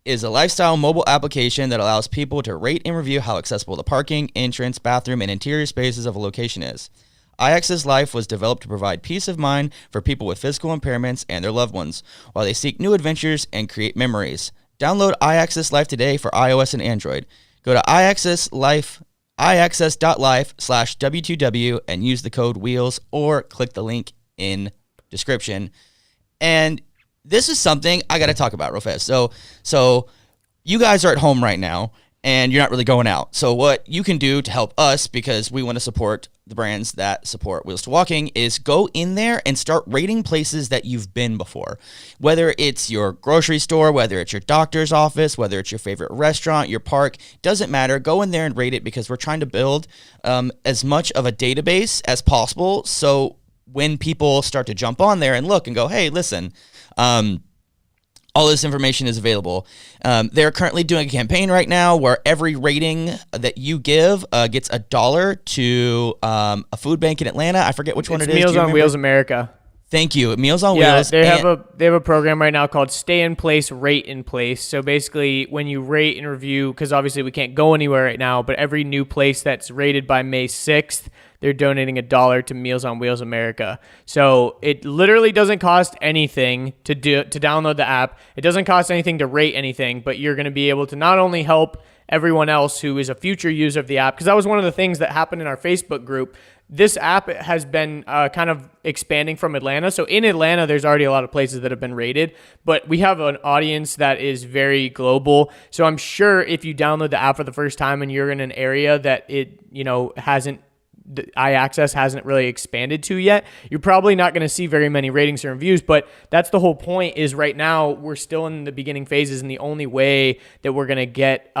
is a lifestyle mobile application that allows people to rate and review how accessible the parking, entrance, bathroom, and interior spaces of a location is. iaccess Life was developed to provide peace of mind for people with physical impairments and their loved ones while they seek new adventures and create memories. Download iaccess Life today for iOS and Android. Go to iaccess.life/W2W and use the code WHEELS or click the link in description. And this is something I got to talk about real fast. So you guys are at home right now and you're not really going out. So what you can do to help us, because we want to support the brands that support Wheels to Walking, is go in there and start rating places that you've been before. Whether it's your grocery store, whether it's your doctor's office, whether it's your favorite restaurant, your park, doesn't matter. Go in there and rate it, because we're trying to build as much of a database as possible. So when people start to jump on there and look and go, hey, listen, all this information is available. They're currently doing a campaign right now where every rating that you give gets $1 to a food bank in Atlanta. I forget which one it is. Meals on Wheels America. Thank you. Meals on Yeah, Wheels. they have a program right now called Stay in Place, Rate in Place. So basically, when you rate and review, because obviously we can't go anywhere right now, but every new place that's rated by May 6th, they're donating $1 to Meals on Wheels America. So it literally doesn't cost anything to download the app. It doesn't cost anything to rate anything, but you're going to be able to not only help everyone else who is a future user of the app, because that was one of the things that happened in our Facebook group. This app has been kind of expanding from Atlanta. So in Atlanta, there's already a lot of places that have been rated, but we have an audience that is very global. So I'm sure if you download the app for the first time and you're in an area that it, iaccess hasn't really expanded to yet, you're probably not going to see very many ratings or reviews. But that's the whole point, is right now we're still in the beginning phases, and the only way that we're going to get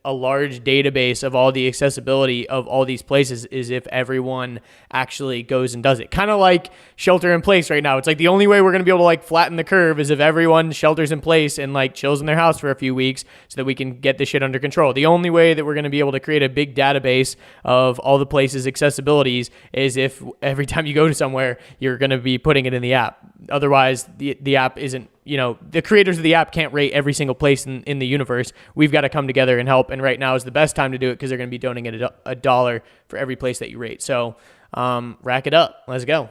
a large database of all the accessibility of all these places is if everyone actually goes and does it. Kind of like shelter in place right now. It's like the only way we're going to be able to like flatten the curve is if everyone shelters in place and like chills in their house for a few weeks so that we can get this shit under control. The only way that we're going to be able to create a big database of all the places accessibilities is if every time you go to somewhere, you're going to be putting it in the app. Otherwise, the app isn't, the creators of the app can't rate every single place in the universe. We've got to come together and help. And right now is the best time to do it because they're going to be donating $1 for every place that you rate. So rack it up. Let's go.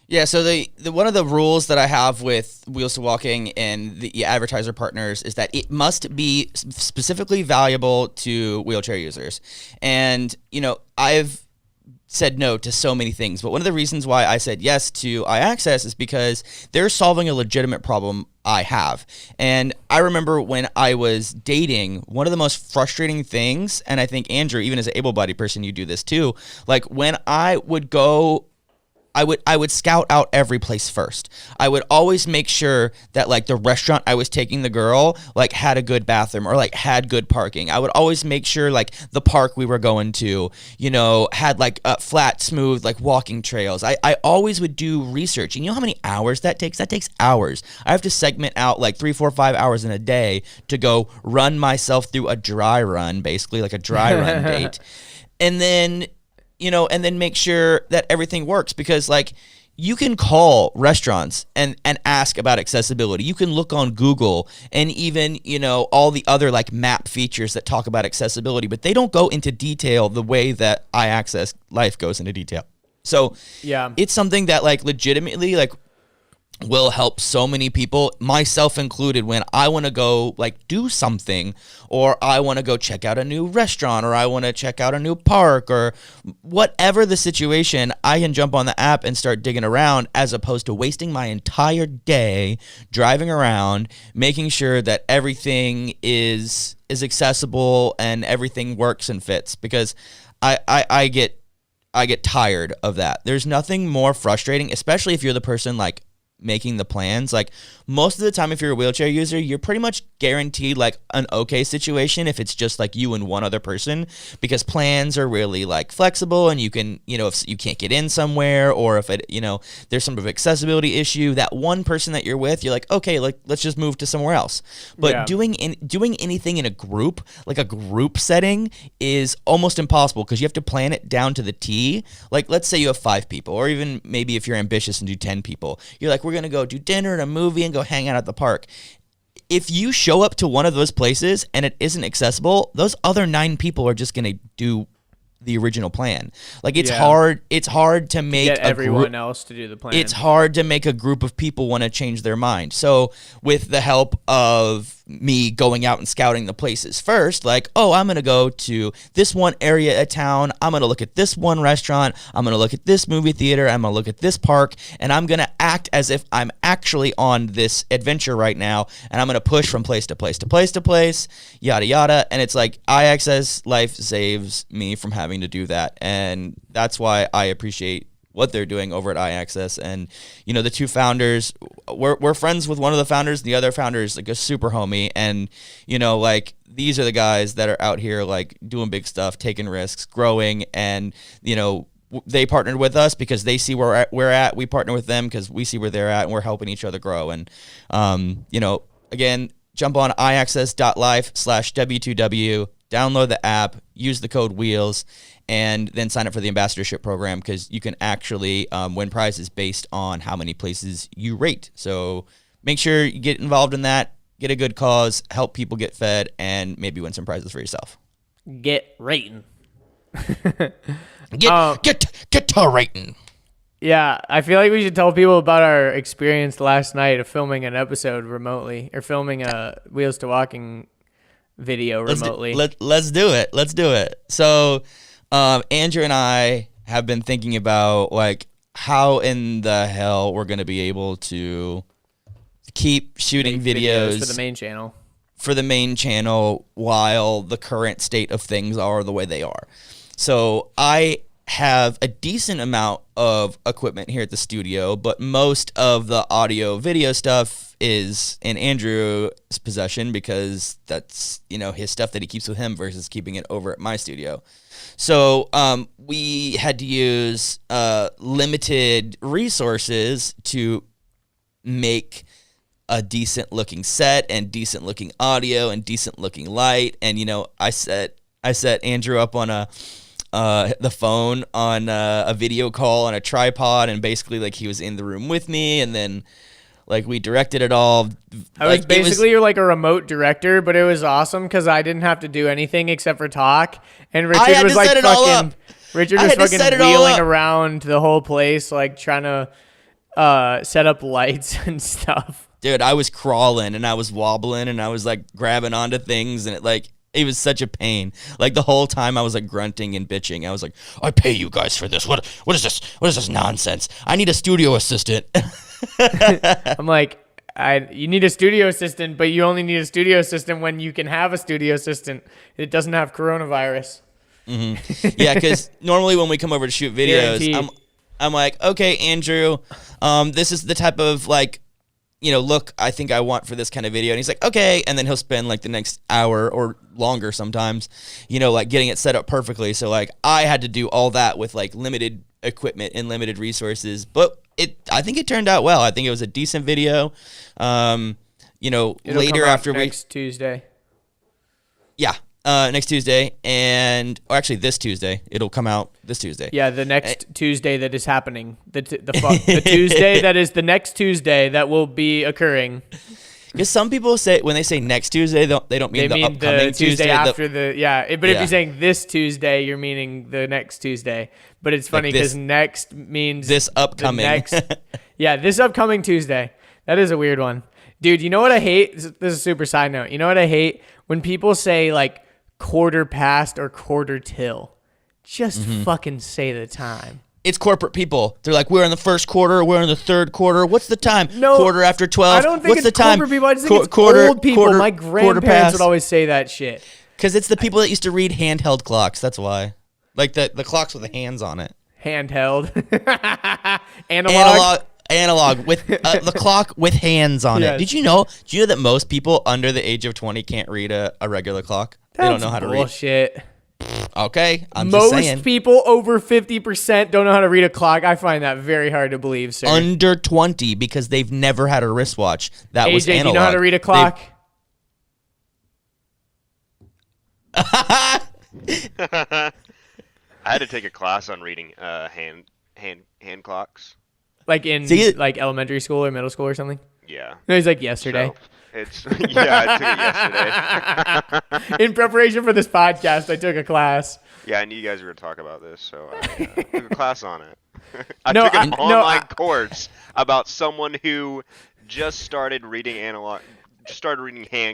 Yeah, so the one of the rules that I have with Wheels to Walking and the advertiser partners is that it must be specifically valuable to wheelchair users. And, I've said no to so many things, but one of the reasons why I said yes to iaccess is because they're solving a legitimate problem I have. And I remember when I was dating, one of the most frustrating things, and I think Andrew, even as an able-bodied person, you do this too, like when I would go, I would scout out every place first. I would always make sure that like the restaurant I was taking the girl like had a good bathroom or like had good parking. I would always make sure like the park we were going to, had like flat, smooth like walking trails. I always would do research. And you know how many hours that takes? That takes hours. I have to segment out like 3, 4, 5 hours in a day to go run myself through a dry run, basically like a dry run date. And then and then make sure that everything works because like you can call restaurants and ask about accessibility. You can look on Google and even, all the other like map features that talk about accessibility, but they don't go into detail the way that iaccess Life goes into detail. So yeah, it's something that like legitimately like will help so many people, myself included, when I want to go like do something or I want to go check out a new restaurant or I want to check out a new park or whatever the situation, I can jump on the app and start digging around as opposed to wasting my entire day driving around, making sure that everything is accessible and everything works and fits because I get tired of that. There's nothing more frustrating, especially if you're the person like making the plans. Like most of the time, if you're a wheelchair user, you're pretty much guaranteed like an okay situation if it's just like you and one other person, because plans are really like flexible and you can, if you can't get in somewhere or if it, there's some sort of accessibility issue, that one person that you're with, you're like, okay, like let's just move to somewhere else. But doing anything in a group, like a group setting, is almost impossible because you have to plan it down to the T. Like let's say you have 5 people, or even maybe if you're ambitious and do 10 people, you're like, we're going to go do dinner and a movie and go hang out at the park. If you show up to one of those places and it isn't accessible, those other 9 people are just going to do the original plan. Like it's hard to make get everyone else to do the plan. It's hard to make a group of people want to change their mind. So with the help of me going out and scouting the places first, like, oh, I'm going to go to this one area of town. I'm going to look at this one restaurant. I'm going to look at this movie theater. I'm going to look at this park, and I'm going to act as if I'm actually on this adventure right now. And I'm going to push from place to place to place to place, yada, yada. And it's like iaccess Life saves me from having to do that. And that's why I appreciate what they're doing over at iaccess. And the 2 founders, we're friends with one of the founders. The other founder is like a super homie, and like these are the guys that are out here like doing big stuff, taking risks, growing, and they partnered with us because they see where we're at. We partner with them because we see where they're at, and we're helping each other grow. And again, jump on iaccess.life/W2W, download the app, use the code WHEELS, and then sign up for the ambassadorship program because you can actually win prizes based on how many places you rate. So make sure you get involved in that, get a good cause, help people get fed, and maybe win some prizes for yourself. Get rating. Get to rating. Yeah, I feel like we should tell people about our experience last night of filming an episode remotely, or filming a Wheels to Walking video remotely. Let's do it. So Andrew and I have been thinking about like how in the hell we're going to be able to keep shooting videos for the main channel. While the current state of things are the way they are. So I have a decent amount of equipment here at the studio, but most of the audio video stuff is in Andrew's possession because that's, his stuff that he keeps with him versus keeping it over at my studio. So we had to use limited resources to make a decent looking set and decent looking audio and decent looking light. And, I set Andrew up on the phone on a video call on a tripod, and basically like he was in the room with me, and then like we directed it all. You're like a remote director, but it was awesome because I didn't have to do anything except for talk, and Richard was like fucking wheeling around the whole place, like trying to set up lights and stuff. Dude, I was crawling and I was wobbling and I was like grabbing onto things, and it was such a pain. Like the whole time I was like grunting and bitching. I was like, I pay you guys for this. What is this? What is this nonsense? I need a studio assistant. I'm like, you need a studio assistant, but you only need a studio assistant when you can have a studio assistant. It doesn't have coronavirus. Mm-hmm. Yeah, because normally when we come over to shoot videos, I'm like, okay, Andrew, this is the type of like, look, I think I want for this kind of video. And he's like, okay. And then he'll spend like the next hour or longer sometimes, like getting it set up perfectly. So like I had to do all that with like limited equipment and limited resources, but I think it turned out well. I think it was a decent video. It'll later after next Tuesday. Yeah. Next Tuesday, actually this Tuesday. It'll come out this Tuesday. Yeah, the next Tuesday that is happening. The Tuesday that is the next Tuesday that will be occurring. Because some people say, when they say next Tuesday, they don't mean the upcoming the Tuesday after But if you're saying this Tuesday, you're meaning the next Tuesday. But it's funny because next means this upcoming. This upcoming Tuesday. That is a weird one. Dude, you know what I hate? This is a super side note. You know what I hate? When people say like quarter past or quarter till. Just fucking say the time. It's corporate people. They're like, we're in the first quarter, we're in the third quarter. What's the time? No, quarter after 12. I don't think What's it's the time? Corporate people. I just think it's old people. My grandparents would always say that shit. Because it's the people that used to read handheld clocks. That's why. Like the clocks with the hands on it. Handheld. Analog with the clock with hands on it. Do you know that most people under the age of 20 can't read a regular clock? They don't know how to read. Bullshit. Okay, I'm just saying. Most people over 50% don't know how to read a clock. I find that very hard to believe, sir. Under 20 because they've never had a wristwatch. That was analog. AJ, do you know how to read a clock? I had to take a class on reading hand clocks. Like in like elementary school or middle school or something? Yeah. No, he's like yesterday. So I took it yesterday. In preparation for this podcast, I took a class. Yeah, I knew you guys were going to talk about this, so I took a class on it. I took an online course about someone who just started reading hand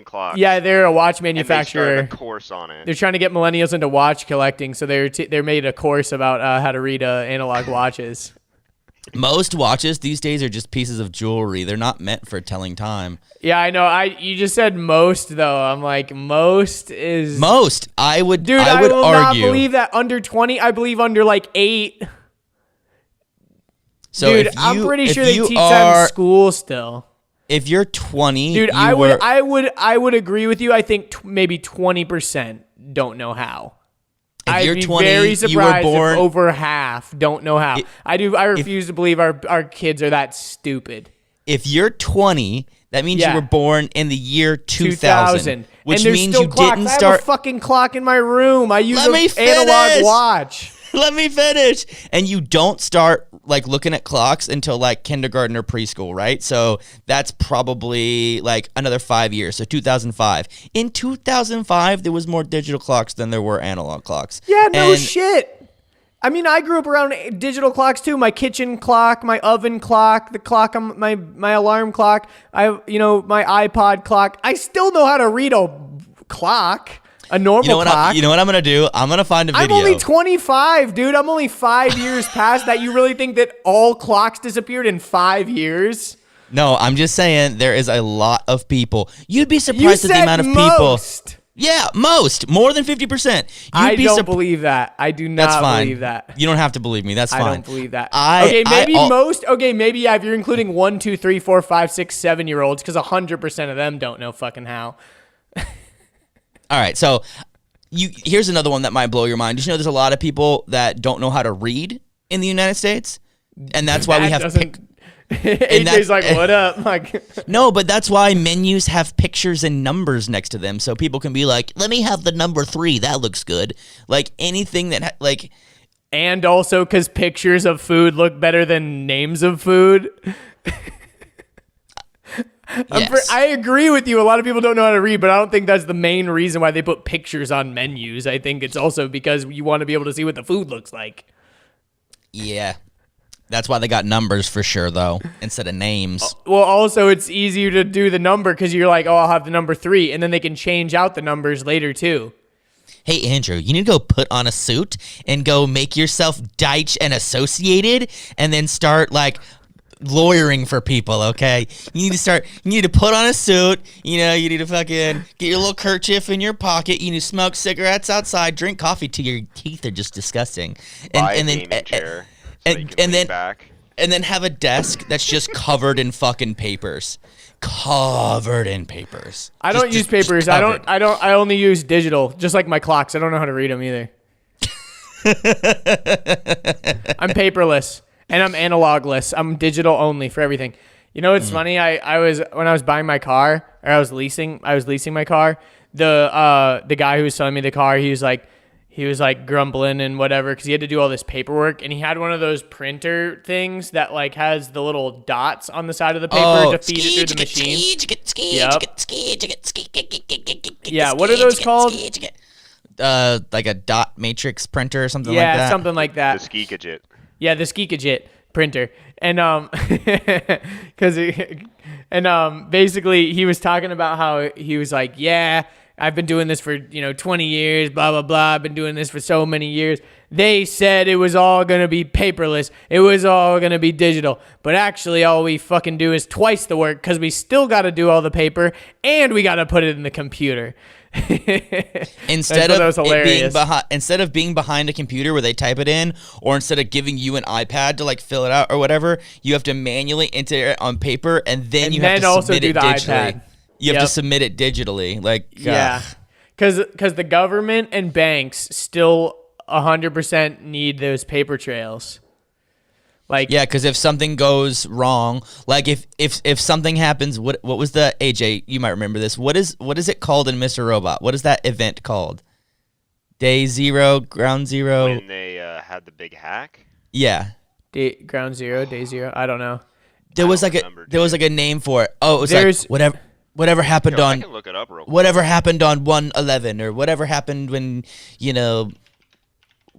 clocks. Yeah, they're a watch manufacturer. And they started a course on it. They're trying to get millennials into watch collecting, so they made a course about how to read analog watches. Most watches these days are just pieces of jewelry. They're not meant for telling time. Yeah, I know. You just said most though. I'm like most is most. I would will argue. Not believe that under 20. I believe under like 8. So dude, I'm pretty sure they teach that in school still. If you're 20, dude, I would agree with you. I think maybe 20% don't know how. I'd be 20, very surprised if over half don't know how. I refuse to believe our kids are that stupid. If you're 20, that means you were born in the year 2000. Which means you didn't start. I have a fucking clock in my room. I use an analog watch. Let me finish. And you don't start like looking at clocks until like kindergarten or preschool, right? So that's probably like another 5 years. So 2005. In 2005, there was more digital clocks than there were analog clocks. Yeah, no shit. I mean, I grew up around digital clocks too. My kitchen clock, my oven clock, the clock on my alarm clock. My iPod clock. I still know how to read a clock. A normal clock. You know what I'm going to do? I'm going to find a video. I'm only 25, dude. I'm only 5 years past that. You really think that all clocks disappeared in 5 years? No, I'm just saying there is a lot of people. You'd be surprised at the amount of people. Yeah, more than 50%. I don't believe that. I do not believe that. You don't have to believe me. That's fine. I don't believe that. Maybe if you're including 1, 2, 3, 4, 5, 6, 7-year-olds, because 100% of them don't know fucking how. All right, so here's another one that might blow your mind. Did you know there's a lot of people that don't know how to read in the United States? And that's why we have AJ's like, what up? Like, no, but that's why menus have pictures and numbers next to them, so people can be like, let me have the number 3. That looks good. Like anything that and also because pictures of food look better than names of food. Yes. I agree with you. A lot of people don't know how to read, but I don't think that's the main reason why they put pictures on menus. I think it's also because you want to be able to see what the food looks like. Yeah. That's why they got numbers for sure, though, instead of names. Well, also, it's easier to do the number because you're like, oh, I'll have the number 3, and then they can change out the numbers later, too. Hey, Andrew, you need to go put on a suit and go make yourself Deitch and Associated and then start, lawyering for people, okay? You need to put on a suit, you need to fucking get your little kerchief in your pocket, you need to smoke cigarettes outside, drink coffee till your teeth are just disgusting. And then chair. And then have a desk that's just covered in fucking papers. Covered in papers. I don't use papers. I only use digital, just like my clocks. I don't know how to read them either. I'm paperless and I'm analogless. I'm digital only for everything. You know what's funny? When I was buying my car, or I was leasing my car, the guy who was selling me the car, he was like grumbling and whatever because he had to do all this paperwork, and he had one of those printer things that has the little dots on the side of the paper to feed it through the machine. Yeah, what are those called? Like a dot matrix printer or something like that. Yeah, something like that. The Skikajit. Yeah, the Skikajit printer. And basically he was talking about how he was like, yeah, I've been doing this for 20 years, blah blah blah. I've been doing this for so many years. They said it was all gonna be paperless. It was all gonna be digital. But actually, all we fucking do is twice the work because we still got to do all the paper and we got to put it in the computer. Instead of being behind a computer where they type it in, or instead of giving you an iPad to fill it out or whatever, you have to manually enter it on paper and then you have to submit it digitally. iPad. You have to submit it digitally. Yeah, because the government and banks still 100% need those paper trails. Because if something goes wrong, if something happens, what was the AJ? You might remember this. What is it called in Mr. Robot? What is that event called? Day 0, Ground Zero. When they had the big hack. Yeah. Ground Zero, Day 0. I don't know. There was a name for it. Oh, it was whatever happened on. I can look it up real quick. Whatever happened on 1/11, or whatever happened when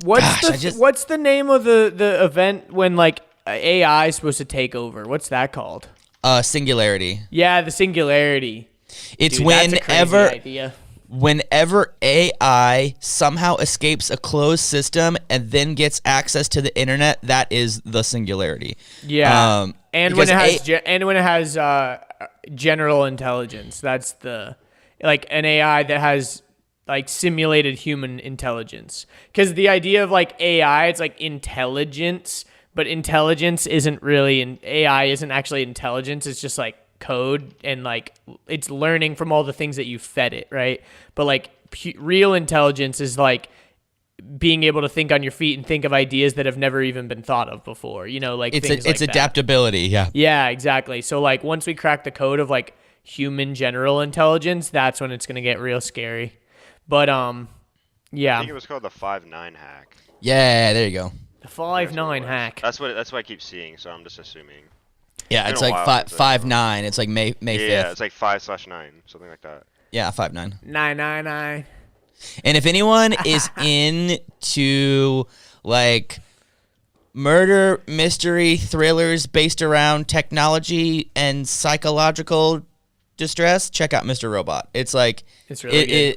What's the name of the event when AI is supposed to take over? What's that called? Singularity. Yeah, the singularity. It's Dude, that's a crazy idea. Whenever AI somehow escapes a closed system and then gets access to the internet, that is the singularity. Yeah, and when it has general intelligence, that's the an AI that has simulated human intelligence. Because the idea of AI, it's intelligence, but intelligence isn't really, AI isn't actually intelligence. It's just code, and it's learning from all the things that you fed it, right? But real intelligence is being able to think on your feet and think of ideas that have never even been thought of before. It's adaptability. Yeah. Yeah, exactly. So once we crack the code of human general intelligence, that's when it's gonna get real scary. But yeah. I think it was called the 5-9 hack. Yeah, there you go. The 5-9 hack. That's what I keep seeing, so I'm just assuming. Yeah, it's 5-9. It's May 5th. Yeah, it's 5/9, something like that. Yeah, 5-9. 999. And if anyone is into murder mystery thrillers based around technology and psychological distress, check out Mr. Robot. It's it's really good.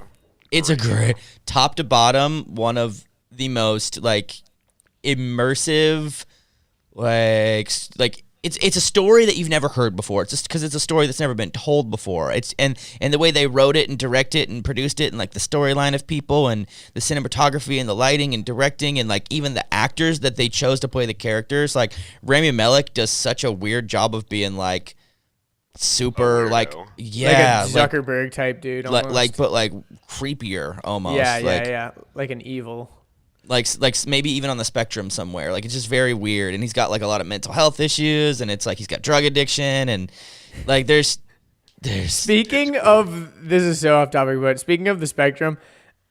It's a great top to bottom, one of the most immersive it's a story that you've never heard before. It's just because it's a story that's never been told before. It's and the way they wrote it and directed it and produced it, and like the storyline of people and the cinematography and the lighting and directing and like even the actors that they chose to play the characters. Like Rami Malek does such a weird job of being like super like like a Zuckerberg type dude, almost. but creepier almost. Yeah, like an evil. Like maybe even on the spectrum somewhere. Like it's just very weird, and he's got like a lot of mental health issues, and it's like he's got drug addiction, and like there's. Speaking of, this is so off topic, but speaking of the spectrum,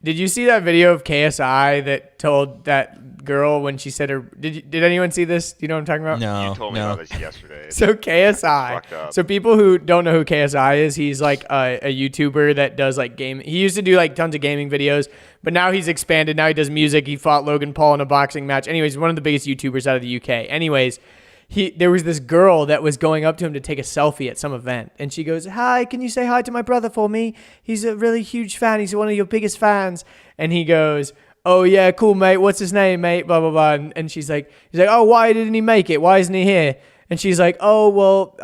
did you see that video of KSI that told that girl when she said her? Did anyone see this? Do you know what I'm talking about? No, you told me about this yesterday. So KSI. So people who don't know who KSI is, he's like a YouTuber that does like game. He used to do like tons of gaming videos, but now he's expanded. Now he does music. He fought Logan Paul in a boxing match. Anyways, one of the biggest YouTubers out of the UK. Anyways, there was this girl that was going up to him to take a selfie at some event, and she goes, "Hi, can you say hi to my brother for me? He's a really huge fan. He's one of your biggest fans." And he goes, "Oh yeah, cool, mate. What's his name, mate?" Blah blah blah. And he's like, "Oh, why didn't he make it? Why isn't he here?" And she's like, "Oh well,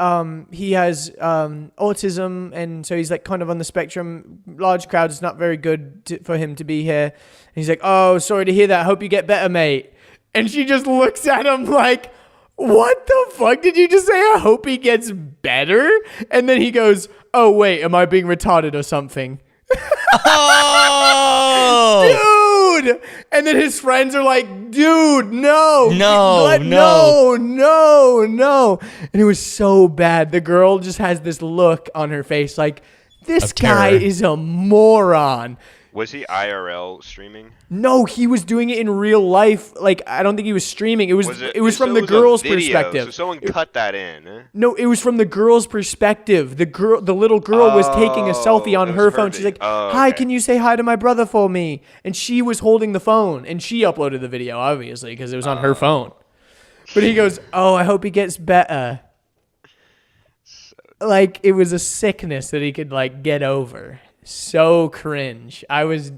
he has autism, and so he's like kind of on the spectrum. Large crowd is not very good for him to be here." And he's like, "Oh, sorry to hear that. Hope you get better, mate." And she just looks at him like, "What the fuck did you just say? I hope he gets better?" And then he goes, "Oh wait, am I being retarded or something?" Oh, dude! And then his friends are like, "Dude, no, no. And it was so bad. The girl just has this look on her face like, this guy is a moron. Was he IRL streaming? No, he was doing it in real life. Like, I don't think he was streaming. It was from the girl's perspective. So someone cut that in. Eh? No, it was from the girl's perspective. The little girl was taking a selfie on her phone. She's like, "Hi, can you say hi to my brother for me?" And she was holding the phone, and she uploaded the video, obviously, because it was on her phone. But he goes, "Oh, I hope he gets better." Like, it was a sickness that he could, like, get over. So cringe. That was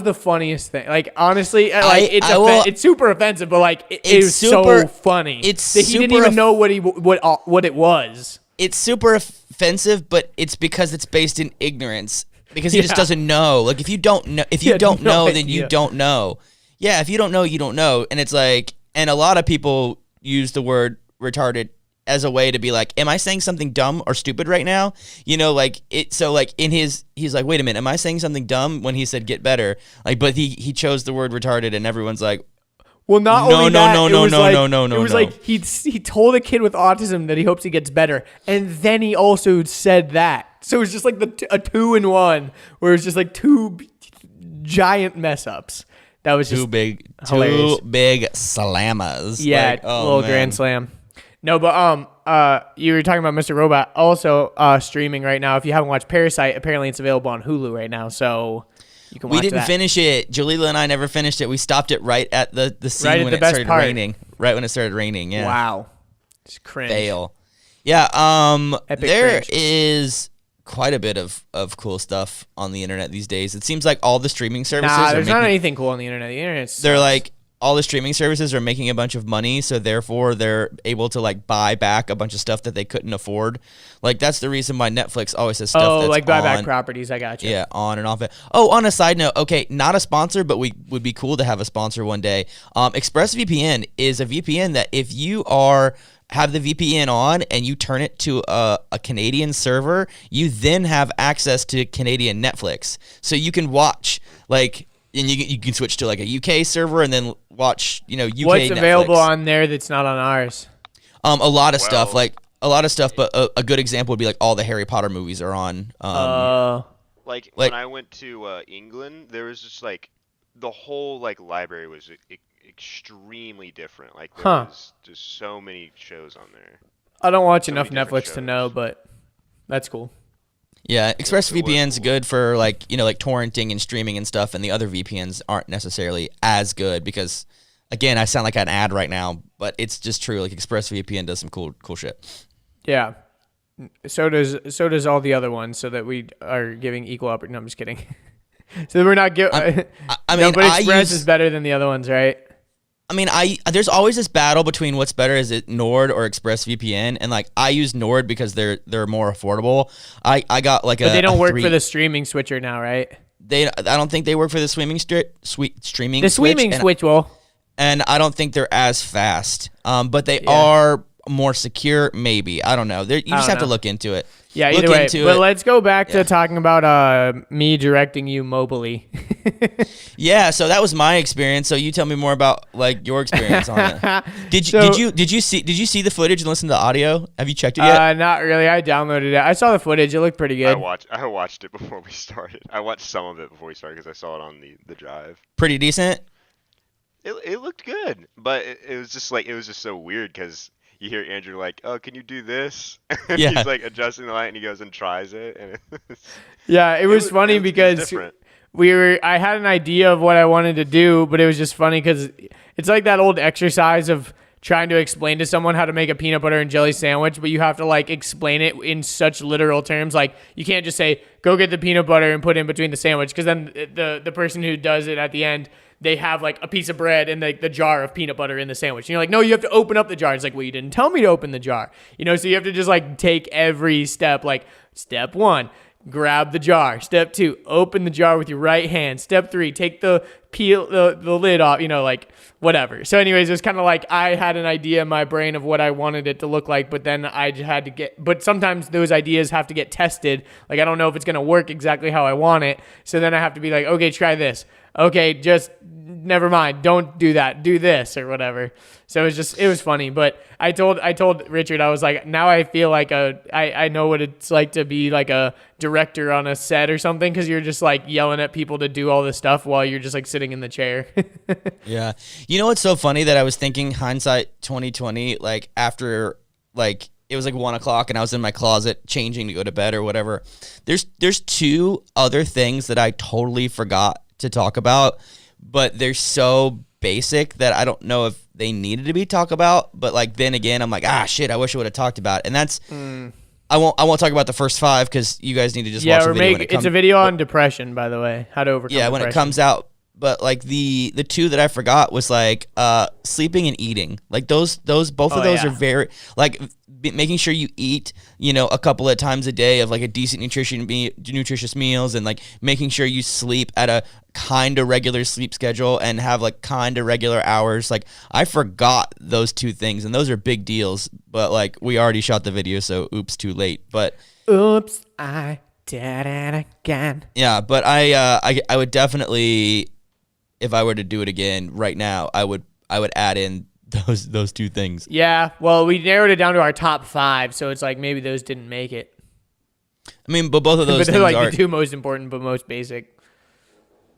the funniest thing. Like, honestly, like it's super offensive, but like it is so funny. He didn't even know what it was. It's super offensive, but it's because it's based in ignorance. Because he just doesn't know. Like if you don't know, then you don't know. Yeah, if you don't know, you don't know. And it's like, and a lot of people use the word retarded as a way to be like, am I saying something dumb or stupid right now? You know, like it. So like he's like, wait a minute, am I saying something dumb when he said get better? Like, but he chose the word retarded, and everyone's like, well, not only that, no. It was like he told a kid with autism that he hopes he gets better, and then he also said that. So it was just like a 2-in-1, where it's just like two giant mess ups. That was just hilarious. Two big slammers. Yeah, like, little grand slam. No, but you were talking about Mr. Robot, also streaming right now. If you haven't watched Parasite, apparently it's available on Hulu right now, so you can watch that. We didn't finish it. Jalila and I never finished it. We stopped it right at the scene when it started raining. Right when it started raining, yeah. Wow. It's cringe. Fail. Yeah, Epic there cringe. is quite a bit of cool stuff on the internet these days. It seems like all the streaming services there's not anything cool on the internet. The internet they're like, all the streaming services are making a bunch of money, so therefore they're able to like buy back a bunch of stuff that they couldn't afford. Like that's the reason why Netflix always has stuff that's like buy back properties. I got you. Yeah, on and off it. Oh, on a side note, okay, not a sponsor, but we would be cool to have a sponsor one day. ExpressVPN is a VPN that if you have the VPN on and you turn it to a Canadian server, you then have access to Canadian Netflix. So you can watch like. And you can switch to like a UK server and then watch, UK What's Netflix. Available on there that's not on ours? A lot of stuff, but a good example would be like all the Harry Potter movies are on. Like when I went to England, there was just like the whole like library was extremely different. Like there was just so many shows on there. I don't watch enough Netflix to know, but that's cool. Yeah, ExpressVPN's good for like torrenting and streaming and stuff, and the other VPNs aren't necessarily as good because, again, I sound like an ad right now, but it's just true. Like ExpressVPN does some cool shit. Yeah, so does all the other ones, so that we are giving equal opportunity. No, I'm just kidding. So we're not giving. But Express is better than the other ones, right? I mean, there's always this battle between what's better, is it Nord or ExpressVPN, and like I use Nord because they're more affordable. I got like but they don't work for the streaming switcher now, right? I don't think they work for the streaming the streaming switch will, and I don't think they're as fast. But they are more secure, maybe. I don't know. You just have to look into it. Yeah, either way. But let's go back to talking about me directing you mobily. Yeah, so that was my experience. So you tell me more about like your experience on it. Did you see the footage and listen to the audio? Have you checked it yet? Not really. I downloaded it. I saw the footage. It looked pretty good. I watched it before we started. I watched some of it before we started because I saw it on the drive. Pretty decent. It looked good, but it was just so weird because you hear Andrew like, "Oh, can you do this?" Yeah. He's like adjusting the light, and he goes and tries it. And it was funny because I had an idea of what I wanted to do, but it was just funny because it's like that old exercise of trying to explain to someone how to make a peanut butter and jelly sandwich, but you have to like explain it in such literal terms. Like you can't just say, "Go get the peanut butter and put it in between the sandwich," because then the person who does it at the end, they have like a piece of bread and the jar of peanut butter in the sandwich. And you're like, no, you have to open up the jar. It's like, well, you didn't tell me to open the jar. So you have to just like take every step. Like step 1, grab the jar. Step 2, open the jar with your right hand. Step 3, take the lid off, like whatever. So anyways, it was kind of like I had an idea in my brain of what I wanted it to look like, but then I just had to but sometimes those ideas have to get tested. Like, I don't know if it's going to work exactly how I want it. So then I have to be like, okay, try this. Okay, just never mind. Don't do that. Do this or whatever. So it was funny. But I told Richard, I was like, now I feel like I know what it's like to be like a director on a set or something, because you're just like yelling at people to do all this stuff while you're just like sitting in the chair. Yeah. You know what's so funny that I was thinking, hindsight 2020, like after like it was like 1 o'clock and I was in my closet changing to go to bed or whatever. There's 2 other things that I totally forgot to talk about, but they're so basic that I don't know if they needed to be talked about. But like then again, I'm like, shit, I wish I would have talked about it. And that's I won't talk about the first 5 because you guys need to just watch the video. It's a video on depression, by the way, how to overcome depression. When it comes out. But like the 2 that I forgot was like sleeping and eating. Like both of those are very like making sure you eat, a couple of times a day of like a decent nutritious meals, and like making sure you sleep at a kind of regular sleep schedule and have like kind of regular hours. Like I forgot those 2 things, and those are big deals. But like we already shot the video, so oops, too late. But oops, I did it again. Yeah, but I would definitely, if I were to do it again right now, I would add in those 2 things. Yeah, well, we narrowed it down to our top 5, so it's like maybe those didn't make it. I mean, but both of those but they're things like are the 2 most important but most basic.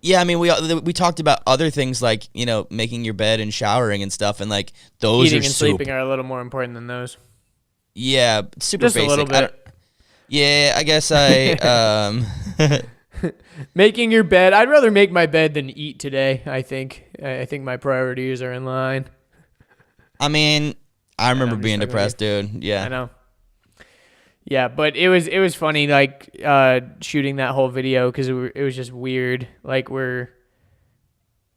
Yeah, I mean, we talked about other things like making your bed and showering and stuff, and like those eating and sleeping are a little more important than those. Yeah, super just basic. A little bit. I guess I making your bed. I'd rather make my bed than eat today. I think my priorities are in line. I mean, I remember being depressed, dude. Yeah, I know. Yeah, but it was funny, like shooting that whole video, because it was just weird. Like we're,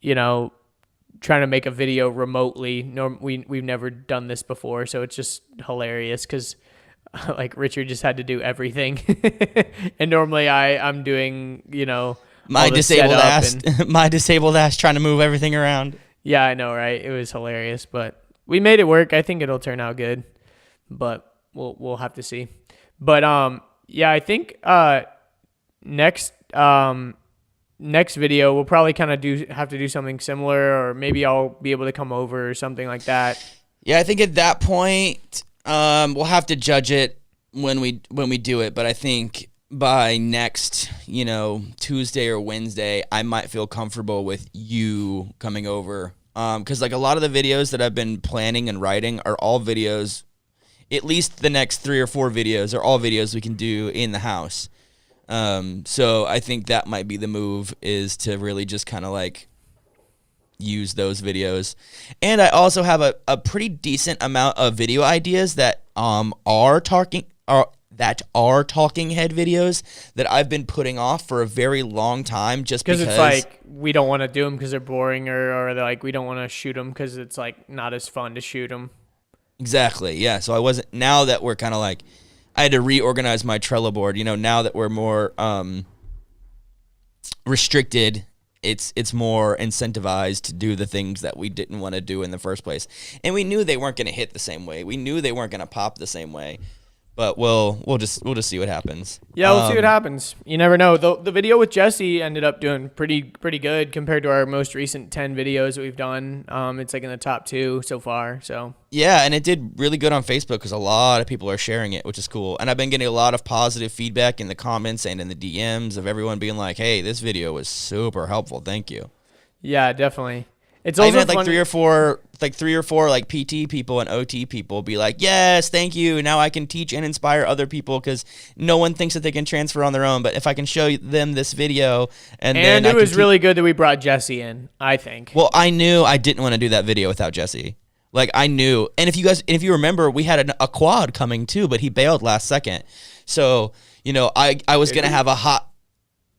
trying to make a video remotely. We've never done this before, so it's just hilarious because like Richard just had to do everything, and normally I'm doing my disabled ass trying to move everything around. Yeah, I know, right? It was hilarious, but we made it work. I think it'll turn out good, but we'll have to see. But I think next video we'll probably kind of have to do something similar, or maybe I'll be able to come over or something like that. Yeah, I think at that point we'll have to judge it when we do it, but I think by next, Tuesday or Wednesday, I might feel comfortable with you coming over. Because like a lot of the videos that I've been planning and writing are all videos, at least the next 3 or 4 videos are all videos we can do in the house. So I think that might be the move, is to really just kind of like use those videos. And I also have a pretty decent amount of video ideas that that are talking head videos that I've been putting off for a very long time, just because it's like we don't want to do them because they're boring, or they're like we don't want to shoot them because it's like not as fun to shoot them. Exactly. Yeah. So I wasn't. Now that we're kind of like, I had to reorganize my Trello board. You know, now that we're more restricted, it's more incentivized to do the things that we didn't want to do in the first place. And we knew they weren't going to hit the same way. We knew they weren't going to pop the same way. But we'll just see what happens. Yeah, we'll see what happens. You never know. The video with Jesse ended up doing pretty good compared to our most recent 10 videos that we've done. It's like in the top 2 so far. So yeah, and it did really good on Facebook because a lot of people are sharing it, which is cool. And I've been getting a lot of positive feedback in the comments and in the DMs of everyone being like, "Hey, this video was super helpful. Thank you." Yeah, definitely. It's I also even had three or four like PT people and OT people be like, "Yes, thank you. Now I can teach and inspire other people because no one thinks that they can transfer on their own. But if I can show them this video, and then it was really good that we brought Jesse in, I think. Well, I knew I didn't want to do that video without Jesse. Like I knew, and if you remember, we had a quad coming too, but he bailed last second. So I was gonna have a hot.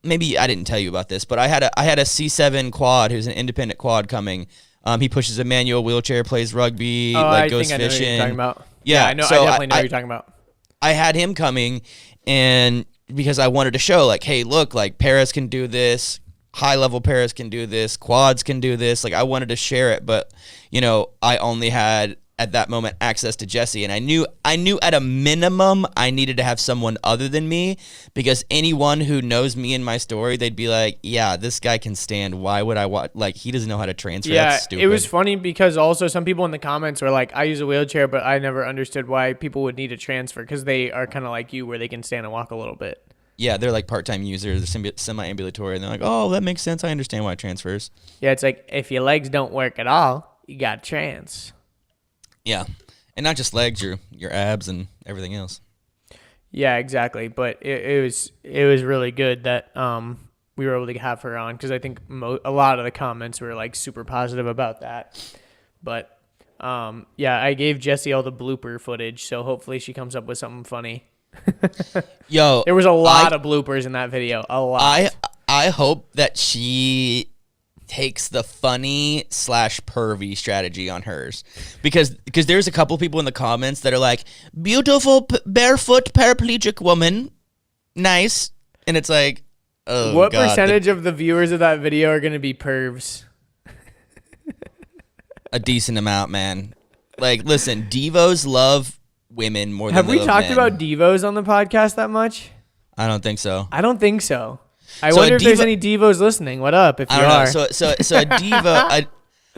Maybe I didn't tell you about this, but I had a C7 quad who's an independent quad coming. He pushes a manual wheelchair, plays rugby, goes fishing. I know what you're talking about. Yeah, I know. So I definitely know what you're talking about. I had him coming, and because I wanted to show, like, hey, look, like Paris can do this, high level Paris can do this, quads can do this. Like I wanted to share it, but I only had at that moment access to Jesse, and I knew at a minimum I needed to have someone other than me, because anyone who knows me and my story, they'd be like, yeah, this guy can stand. Why would I want, like, he doesn't know how to transfer. Yeah, that's stupid. It was funny because also some people in the comments were like, I use a wheelchair, but I never understood why people would need a transfer, because they are kind of like you where they can stand and walk a little bit. Yeah, they're like part-time users, they're semi-ambulatory, and they're like, oh, that makes sense. I understand why it transfers. Yeah, it's like, if your legs don't work at all, you got trans. Yeah, and not just legs, your abs and everything else. Yeah, exactly. But it was really good that we were able to have her on, because I think a lot of the comments were like super positive about that. But yeah, I gave Jessie all the blooper footage, so hopefully she comes up with something funny. Yo, there was a lot of bloopers in that video. A lot. I hope that she takes the funny / pervy strategy on hers, because there's a couple people in the comments that are like, beautiful barefoot paraplegic woman, nice, and it's like, oh, what God, percentage of the viewers of that video are going to be pervs? A decent amount, man. Like, listen, Devos love women more than Have we talked men. about Devos on the podcast that much? I don't think so. I don't think so. I wonder if there's any Devos listening. What up? If you are. So a Devo,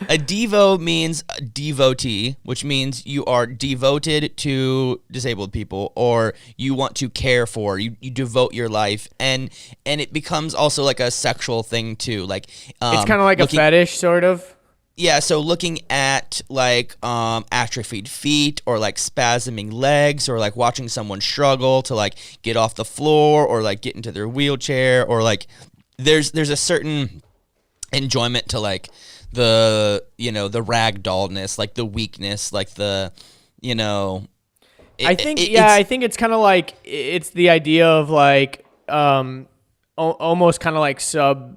a Devo means a devotee, which means you are devoted to disabled people, or you want to care for. You devote your life, and it becomes also like a sexual thing too. Like it's kind of like a fetish, sort of. Yeah, so looking at like atrophied feet, or like spasming legs, or like watching someone struggle to like get off the floor, or like get into their wheelchair, or like there's a certain enjoyment to like the the ragdollness, like the weakness, like the I think it's kind of like, it's the idea of like almost kind of like sub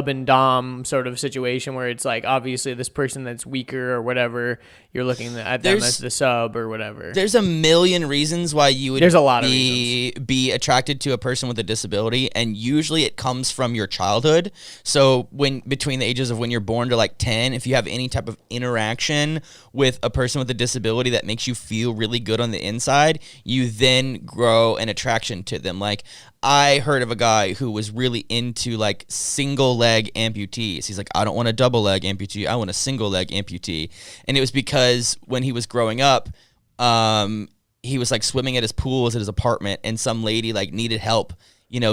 and dom sort of situation, where it's like obviously this person that's weaker or whatever, you're looking at them as the sub or whatever. There's a million reasons why you would be attracted to a person with a disability, and usually it comes from your childhood. So when between the ages of when you're born to like 10, if you have any type of interaction with a person with a disability that makes you feel really good on the inside, you then grow an attraction to them. Like, I heard of a guy who was really into like single leg amputees. He's like, I don't want a double leg amputee, I want a single leg amputee. And it was because when he was growing up, he was like swimming at his pools at his apartment, and some lady like needed help,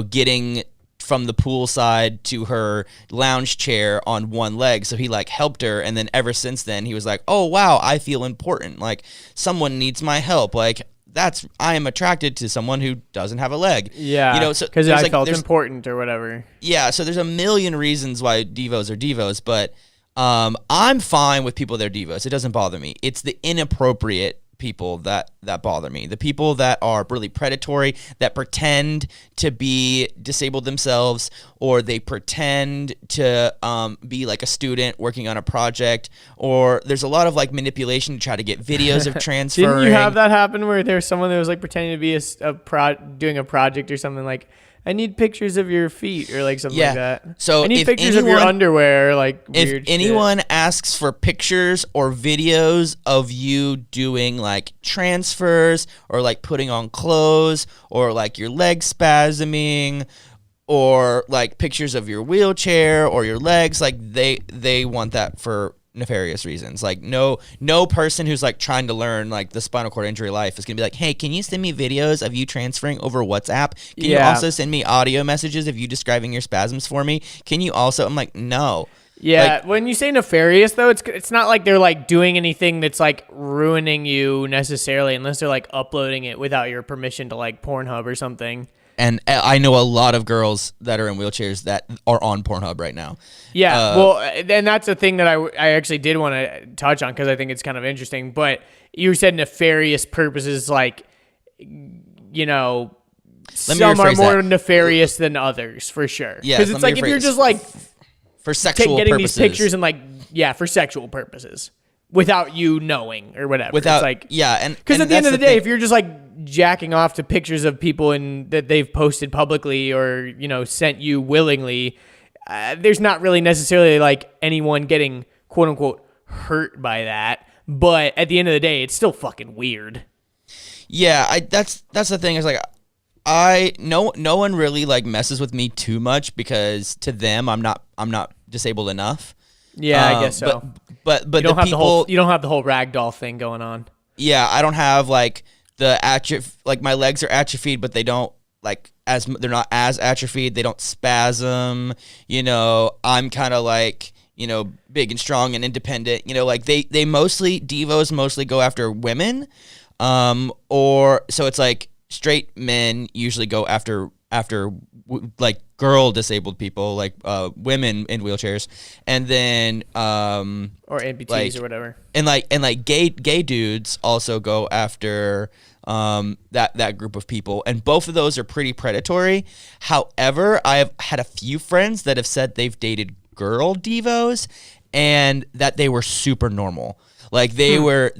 getting from the pool side to her lounge chair on one leg. So he like helped her, and then ever since then he was like, oh wow, I feel important. Like, someone needs my help. Like, I am attracted to someone who doesn't have a leg. Yeah, so because I felt important or whatever. Yeah, so there's a million reasons why Devos are Devos, but I'm fine with people that are Devos. It doesn't bother me. It's the inappropriate people that bother me. The people that are really predatory, that pretend to be disabled themselves, or they pretend to be like a student working on a project, or there's a lot of like manipulation to try to get videos of transferring. Didn't you have that happen where there's someone that was like pretending to be doing a project or something, like, I need pictures of your feet or like something like that. So I need pictures of your underwear or like weird If anyone shit. asks for pictures or videos of you doing like transfers or like putting on clothes or like your leg spasming or like pictures of your wheelchair or your legs, like they want that for nefarious reasons. Like no person who's like trying to learn like the spinal cord injury life is gonna be like, hey, can you send me videos of you transferring over WhatsApp? Can you also send me audio messages of you describing your spasms for me? Can you also? I'm like, no. Yeah, like, when you say nefarious though, it's not like they're like doing anything that's like ruining you necessarily, unless they're like uploading it without your permission to like Pornhub or something. And I know a lot of girls that are in wheelchairs that are on Pornhub right now. Yeah, well, and that's a thing that I actually did want to touch on because I think it's kind of interesting. But you said nefarious purposes, like, you know, some are more nefarious than others, for sure. Yeah, because it's like if you're just like for sexual getting purposes. these pictures and like, yeah, for sexual purposes without you knowing or whatever. Without, it's like, yeah, and because at the end of the day, thing. if you're just like jacking off to pictures of people that they've posted publicly or, you know, sent you willingly, there's not really necessarily like anyone getting quote unquote hurt by that. But at the end of the day, it's still fucking weird. Yeah, that's the thing. Is like no one really like messes with me too much because to them I'm not disabled enough. Yeah, I guess so. But you don't the have people, you don't have the whole ragdoll thing going on. Yeah, I don't have like like my legs are atrophied, but they don't they're not as atrophied. They don't spasm. You know, I'm kind of like, you know, big and strong and independent. You know, like Devos mostly go after women, or so it's like straight men usually go after like girl disabled people, like women in wheelchairs, and then or amputees like, or whatever, and like gay dudes also go after that group of people, and both of those are pretty predatory. However, I have had a few friends that have said they've dated girl devos and that they were super normal. Like they were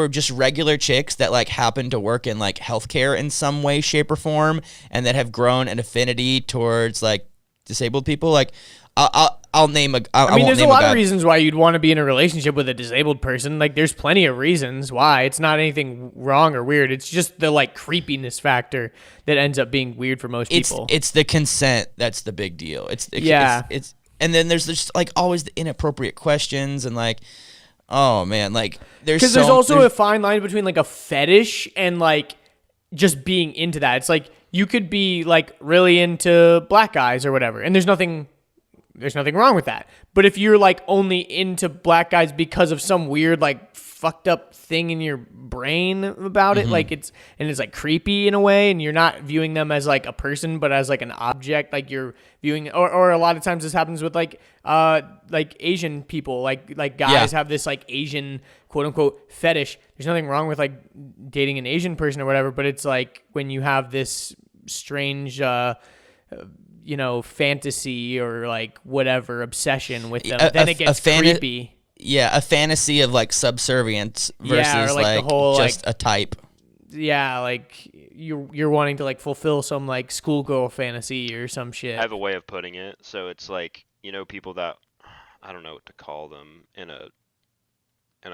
just regular chicks that like happened to work in like healthcare in some way, shape, or form, and that have grown an affinity towards like disabled people. Like I'll name a. I mean, there's a lot of reasons why you'd want to be in a relationship with a disabled person. Like, there's plenty of reasons why. It's not anything wrong or weird. It's just the like creepiness factor that ends up being weird for most people. It's the consent that's the big deal. It's and then there's just like always the inappropriate questions and like. Oh man, like because there's also a fine line between like a fetish and like just being into that. It's like you could be like really into black guys or whatever, and there's nothing wrong with that. But if you're like only into black guys because of some weird like fucked up thing in your brain about it, like it's like creepy in a way, and you're not viewing them as like a person but as like an object, like you're viewing, or a lot of times this happens with like Asian people, like guys have this like Asian quote unquote fetish. There's nothing wrong with like dating an Asian person or whatever, but it's like when you have this strange you know, fantasy or like whatever obsession with them, then it gets creepy. Yeah, a fantasy of like subservience versus or like the whole, just like, a type. Yeah, like you're wanting to like fulfill some like schoolgirl fantasy or some shit. I have a way of putting it. So it's like, you know, people that, I don't know what to call them in a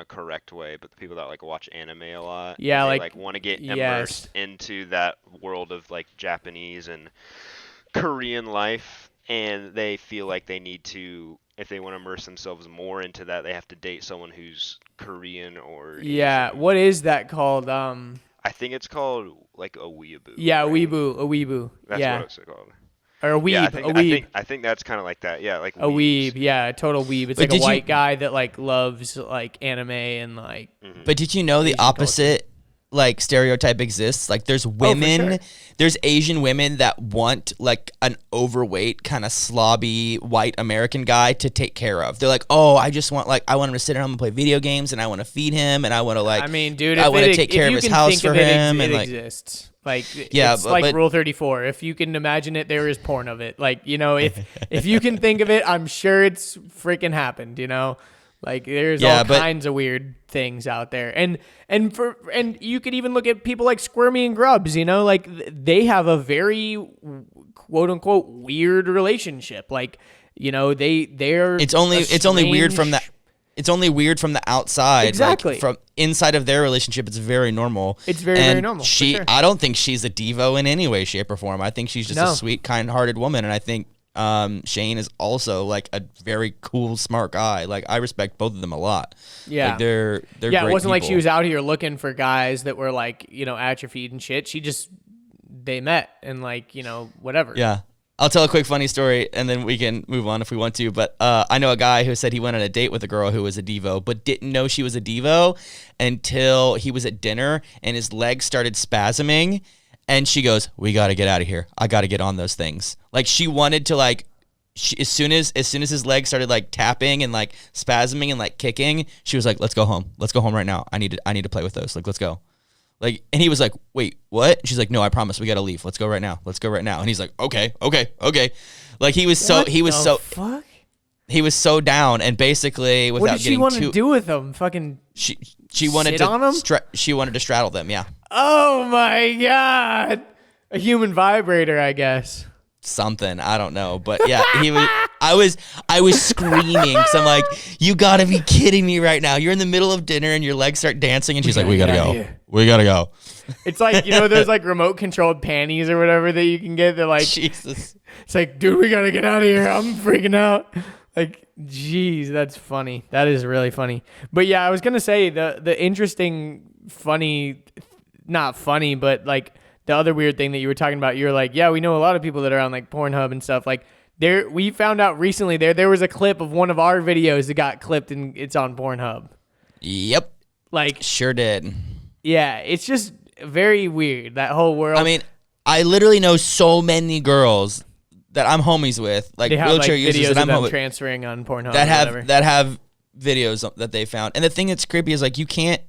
correct way, but the people that like watch anime a lot. Yeah, they, like want to get immersed into that world of like Japanese and Korean life, and they feel like they need to, if they want to immerse themselves more into that, they have to date someone who's Korean or Asian. What is that called? I think it's called like a weeaboo. Yeah, right? a weeboo. That's yeah. what it's called. Or a weeb. Yeah, a weeb. I think that's kind of like that. Yeah, like a weeb. Yeah, a total weeb. It's like a white guy that like loves like anime and like. But did you know the opposite? like stereotype exists. Like there's women, sure. there's Asian women that want like an overweight kind of slobby white American guy to take care of. They're like, oh, I want him to sit at home and play video games, and I want to feed him, and I want to like, I mean, dude, I want to take care of his house for him, it and like, exists. Like, yeah, it's but Rule 34. If you can imagine it, there is porn of it. Like, you know, if you can think of it, I'm sure it's freaking happened, you know? Like, there's all kinds of weird things out there. And you could even look at people like Squirmy and Grubs, you know? Like, they have a very, quote-unquote, weird relationship. Like, you know, they're It's only weird from that. It's only weird from the outside. Exactly. Like, from inside of their relationship, it's very normal. It's very normal. She, I don't think she's a Devo in any way, shape, or form. I think she's just a sweet, kind-hearted woman, and I think Shane is also like a very cool, smart guy. Like, I respect both of them a lot. Yeah, like, they're great. It wasn't like she was out here looking for guys that were like, you know, atrophied and shit. They met and like, you know, whatever. Yeah. I'll tell a quick funny story, and then we can move on if we want to. But I know a guy who said he went on a date with a girl who was a Devo, but didn't know she was a Devo until he was at dinner, and his legs started spasming, and she goes, "We got to get out of here. I got to get on those things." Like, she wanted to, like, as soon as his legs started like tapping and like spasming and like kicking, she was like, "Let's go home. Let's go home right now. I need to play with those. Like, let's go." Like, and he was like, "Wait, what?" And she's like, "No, I promise. We got to leave. Let's go right now. Let's go right now." And he's like, "Okay." Like, he was so fuck? he was so down, and basically without what did she getting want too to do with them? Fucking she wanted sit to on them? she wanted to straddle them, yeah. Oh my god. A human vibrator, I guess. Something, I don't know, but yeah, I was screaming, because I'm like, "You gotta be kidding me right now. You're in the middle of dinner and your legs start dancing," and she's like, "We gotta go. We gotta go." It's like, you know, those like remote controlled panties or whatever that you can get. They're like, Jesus. It's like, dude, we gotta get out of here. I'm freaking out. Like, geez, that's funny. That is really funny. But yeah, I was gonna say the interesting, funny, not funny, but like the other weird thing that you were talking about. You were like, yeah, we know a lot of people that are on like Pornhub and stuff. Like, we found out recently there was a clip of one of our videos that got clipped and it's on Pornhub. Yep. Like, sure did. Yeah, it's just very weird, that whole world. I mean, I literally know so many girls that I'm homies with, like they have, wheelchair like, users videos that I'm of them with, transferring on Pornhub that have videos that they found. And the thing that's creepy is like you can't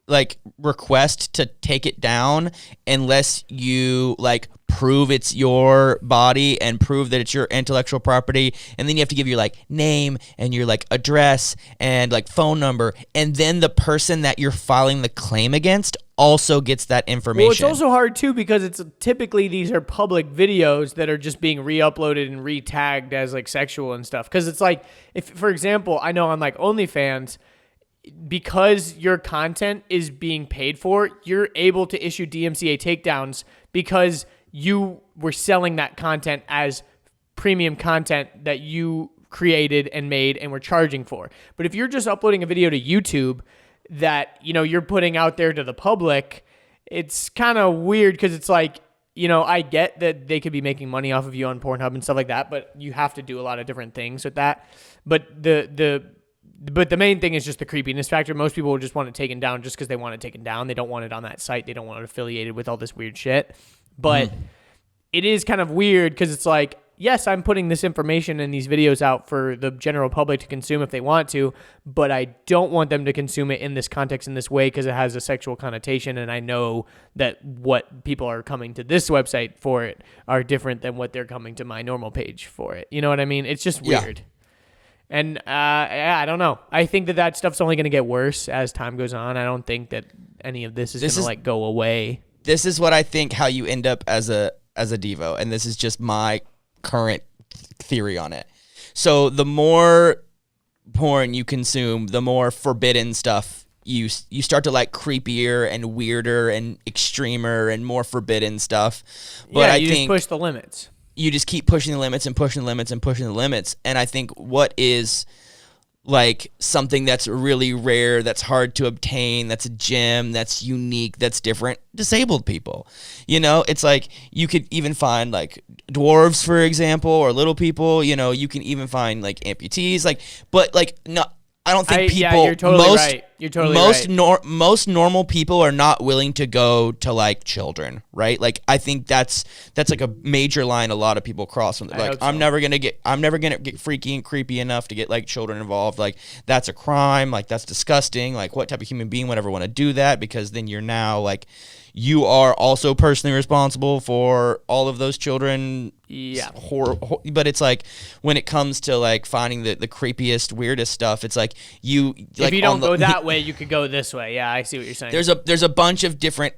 like request to take it down unless you like prove it's your body and prove that it's your intellectual property, and then you have to give your like name and your like address and like phone number, and then the person that you're filing the claim against also gets that information. Well, it's also hard too because it's typically these are public videos that are just being re-uploaded and re-tagged as like sexual and stuff. Because it's like, if for example, I know on like OnlyFans, because your content is being paid for, you're able to issue DMCA takedowns because you were selling that content as premium content that you created and made and were charging for. But if you're just uploading a video to YouTube that, you know, you're putting out there to the public, it's kind of weird because it's like, you know, I get that they could be making money off of you on Pornhub and stuff like that, but you have to do a lot of different things with that. But the main thing is just the creepiness factor. Most people will just want it taken down just because they want it taken down. They don't want it on that site. They don't want it affiliated with all this weird shit. But it is kind of weird because it's like, yes, I'm putting this information and these videos out for the general public to consume if they want to, but I don't want them to consume it in this context in this way because it has a sexual connotation, and I know that what people are coming to this website for it are different than what they're coming to my normal page for it. You know what I mean? It's just weird. Yeah. And I don't know. I think that stuff's only going to get worse as time goes on. I don't think that any of this is going to like go away. This is what I think how you end up as a Devo, and this is just my current theory on it. So the more porn you consume, the more forbidden stuff you start to like creepier and weirder and extremer and more forbidden stuff. But I think just push the limits. You just keep pushing the limits and pushing the limits and pushing the limits. And I think what is like something that's really rare, that's hard to obtain, that's a gem, that's unique, that's different, disabled people. You know, it's like you could even find like dwarves, for example, or little people. You know, you can even find like amputees. Like, but like no, I don't think people. Yeah, you're totally right. You're totally right. Most normal people are not willing to go to like children, right? Like I think that's like a major line a lot of people cross. Like I'm never gonna get freaky and creepy enough to get like children involved. Like that's a crime. Like that's disgusting. Like what type of human being would ever want to do that? Because then you're now like you are also personally responsible for all of those children. Yeah. But it's like when it comes to like finding the creepiest, weirdest stuff, it's like you. If like, you don't go that way, you could go this way. Yeah, I see what you're saying. There's a bunch of different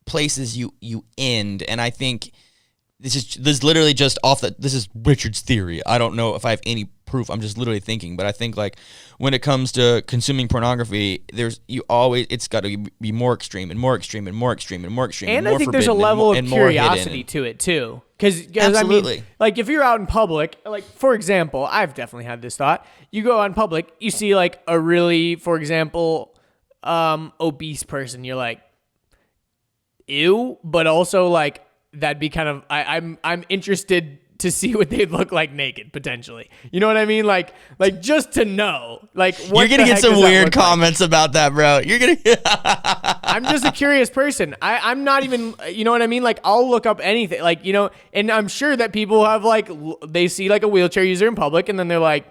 places you end, and I think this is literally just this is Richard's theory. I don't know if I have any proof. I'm just literally thinking, but I think like when it comes to consuming pornography, it's got to be more extreme and more extreme and more extreme and more extreme. And I think there's a level of curiosity to it too, because I mean, like if you're out in public, like for example, I've definitely had this thought. You go out in public, you see like a really, for example, obese person. You're like, ew, but also like that'd be kind of I'm interested to see what they'd look like naked, potentially. You know what I mean? Like just to know. Like what you're gonna get some weird comments about that, bro. You're gonna I'm just a curious person. I'm not even, you know what I mean? Like I'll look up anything. Like, you know, and I'm sure that people have like they see like a wheelchair user in public and then they're like,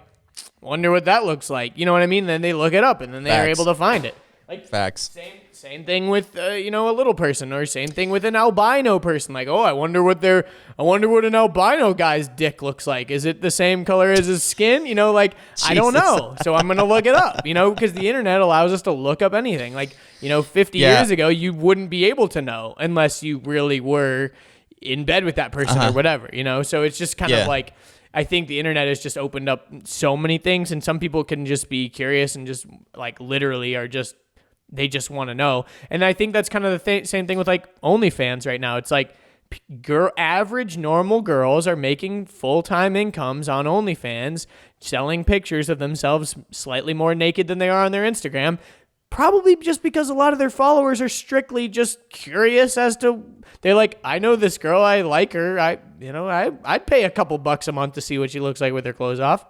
wonder what that looks like. You know what I mean? Then they look it up and then they are able to find it. Like facts. Same thing with you know, a little person, or same thing with an albino person. Like, oh, I wonder what an albino guy's dick looks like. Is it the same color as his skin? You know, like Jesus. I don't know. So I'm gonna look it up. You know, because the internet allows us to look up anything. Like, you know, 50 years ago, you wouldn't be able to know unless you really were in bed with that person or whatever. You know, so it's just kind of like. I think the internet has just opened up so many things, and some people can just be curious and just like literally are just. They just want to know. And I think that's kind of the same thing with like OnlyFans right now. It's like average normal girls are making full-time incomes on OnlyFans, selling pictures of themselves slightly more naked than they are on their Instagram, probably just because a lot of their followers are strictly just curious as to, they're like, I know this girl, I like her. I'd pay a couple bucks a month to see what she looks like with her clothes off,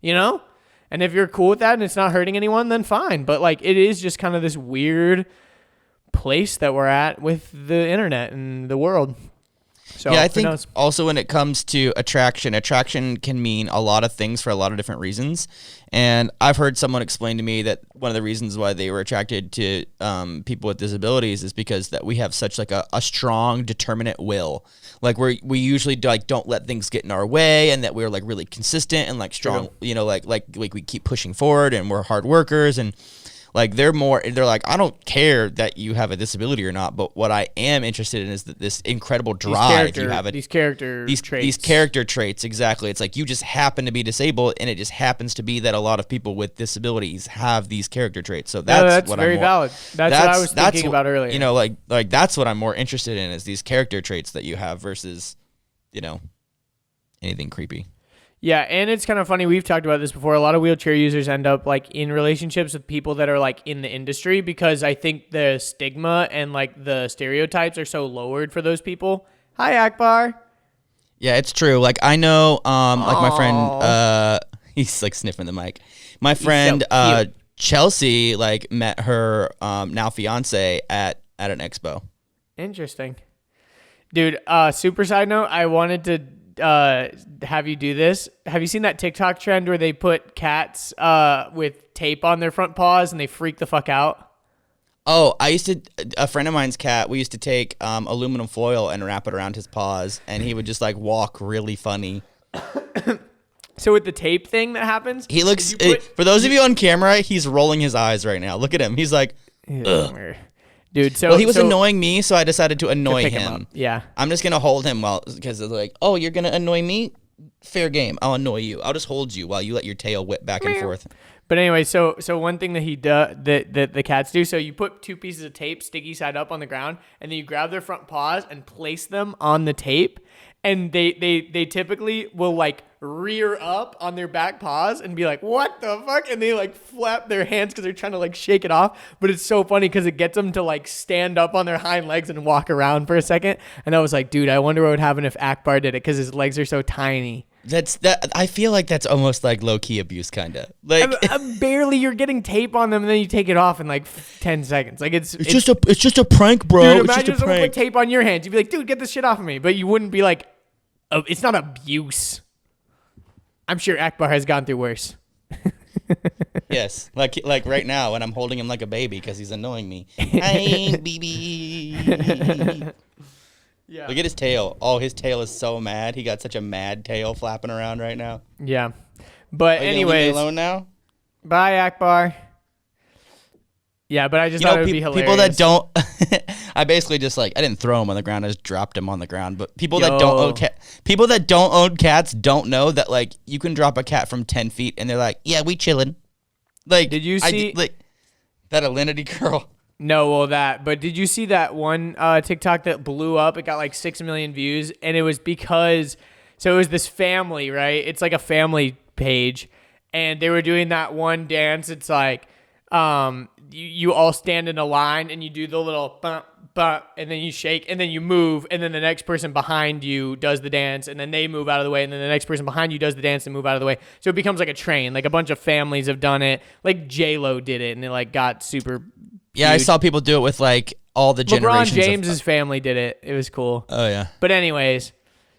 you know? And if you're cool with that and it's not hurting anyone, then fine. But like, it is just kind of this weird place that we're at with the internet and the world. So yeah, I think also when it comes to attraction can mean a lot of things for a lot of different reasons. And I've heard someone explain to me that one of the reasons why they were attracted to people with disabilities is because that we have such like a strong, determinate will. Like we usually don't let things get in our way, and that we're like really consistent and like strong. True. You know, like we keep pushing forward, and we're hard workers, and like they're like, I don't care that you have a disability or not, but what I am interested in is that this incredible drive you have. These character traits, exactly. It's like you just happen to be disabled, and it just happens to be that a lot of people with disabilities have these character traits. So that's what very valid. That's what I was thinking about earlier. You know, like that's what I'm more interested in is these character traits that you have versus, you know, anything creepy. Yeah, and it's kind of funny. We've talked about this before. A lot of wheelchair users end up like in relationships with people that are like in the industry, because I think the stigma and like the stereotypes are so lowered for those people. Hi, Akbar. Yeah, it's true. Like I know, like my friend, he's like sniffing the mic. My friend Chelsea like met her now fiance at an expo. Interesting, dude. Super side note. I wanted to. Have you do this? Have you seen that TikTok trend where they put cats with tape on their front paws and they freak the fuck out? Oh, a friend of mine's cat, we used to take aluminum foil and wrap it around his paws, and he would just like walk really funny. So with the tape thing that happens, he looks, for those of you on camera, he's rolling his eyes right now. Look at him. He's like, ugh. Dude, so well, he was annoying me, so I decided to annoy him. Yeah, I'm just gonna hold him because it's like, oh, you're gonna annoy me? Fair game. I'll annoy you. I'll just hold you while you let your tail whip back and forth. But anyway, so one thing that he does that the cats do, so you put two pieces of tape sticky side up on the ground, and then you grab their front paws and place them on the tape, and they typically will like rear up on their back paws and be like, what the fuck? And they like flap their hands because they're trying to like shake it off. But it's so funny because it gets them to like stand up on their hind legs and walk around for a second. And I was like, dude, I wonder what would happen if Akbar did it, because his legs are so tiny. That I feel like that's almost like low key abuse, kind of. Like barely, you're getting tape on them and then you take it off in like 10 seconds. Like it's just a prank, bro. Dude, it's imagine just a someone prank. put tape on your hands. You'd be like, dude, get this shit off of me. But you wouldn't be like, oh, it's not abuse. I'm sure Akbar has gone through worse. Yes, like right now when I'm holding him like a baby because he's annoying me. Hey, baby. Yeah. Look at his tail. Oh, his tail is so mad. He got such a mad tail flapping around right now. Yeah. But anyways, alone now. Bye, Akbar. Yeah, but I just thought it would be hilarious. People that don't, I basically just like I didn't throw him on the ground. I just dropped him on the ground. But people that don't own cats don't know that like you can drop a cat from 10 feet and they're like, yeah, we chilling. Like, did you see that Alinity girl? No, well but did you see that one TikTok that blew up? It got like 6 million views, and it was because, so it was this family, right? It's like a family page, and they were doing that one dance. It's like, you all stand in a line, and you do the little bump, bump, and then you shake, and then you move, and then the next person behind you does the dance, and then they move out of the way, and then the next person behind you does the dance and move out of the way. So it becomes like a train. Like a bunch of families have done it. Like J-Lo did it, and it like got super. Yeah, huge. I saw people do it with like all the generations. LeBron James's family did it. It was cool. Oh yeah. But anyways,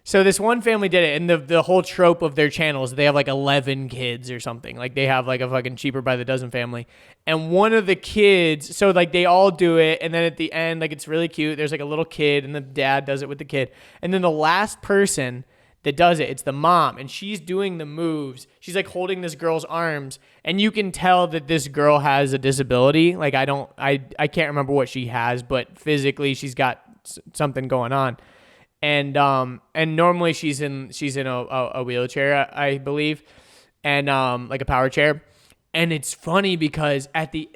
so this one family did it, and the whole trope of their channel is they have like 11 kids or something. Like they have like a fucking cheaper by the dozen family. And one of the kids, so like they all do it, and then at the end, like it's really cute. There's like a little kid, and the dad does it with the kid. And then the last person that does it, it's the mom, and she's doing the moves. She's like holding this girl's arms, and you can tell that this girl has a disability. Like I can't remember what she has, but physically she's got something going on. And normally she's in a wheelchair, I believe, and like a power chair. And it's funny because at the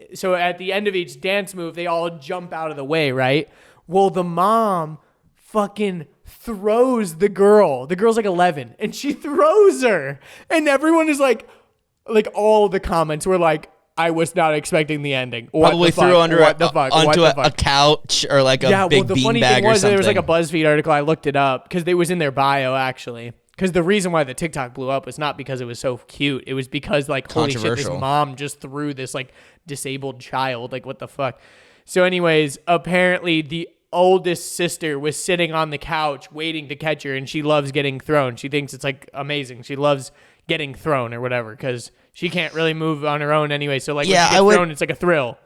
end of each dance move, they all jump out of the way, right? Well, the mom fucking throws the girl. The girl's like 11, and she throws her. And everyone is like all the comments were like, I was not expecting the ending. Probably threw onto a couch or like a big beanbag or something. The funny thing was there was like a BuzzFeed article. I looked it up because it was in their bio actually. Because the reason why the TikTok blew up was not because it was so cute. It was because like, holy shit, this mom just threw this like disabled child. Like what the fuck? So anyways, apparently the oldest sister was sitting on the couch waiting to catch her, and she loves getting thrown. She thinks it's like amazing. She loves getting thrown or whatever because she can't really move on her own anyway. So like when she gets thrown, it's like a thrill.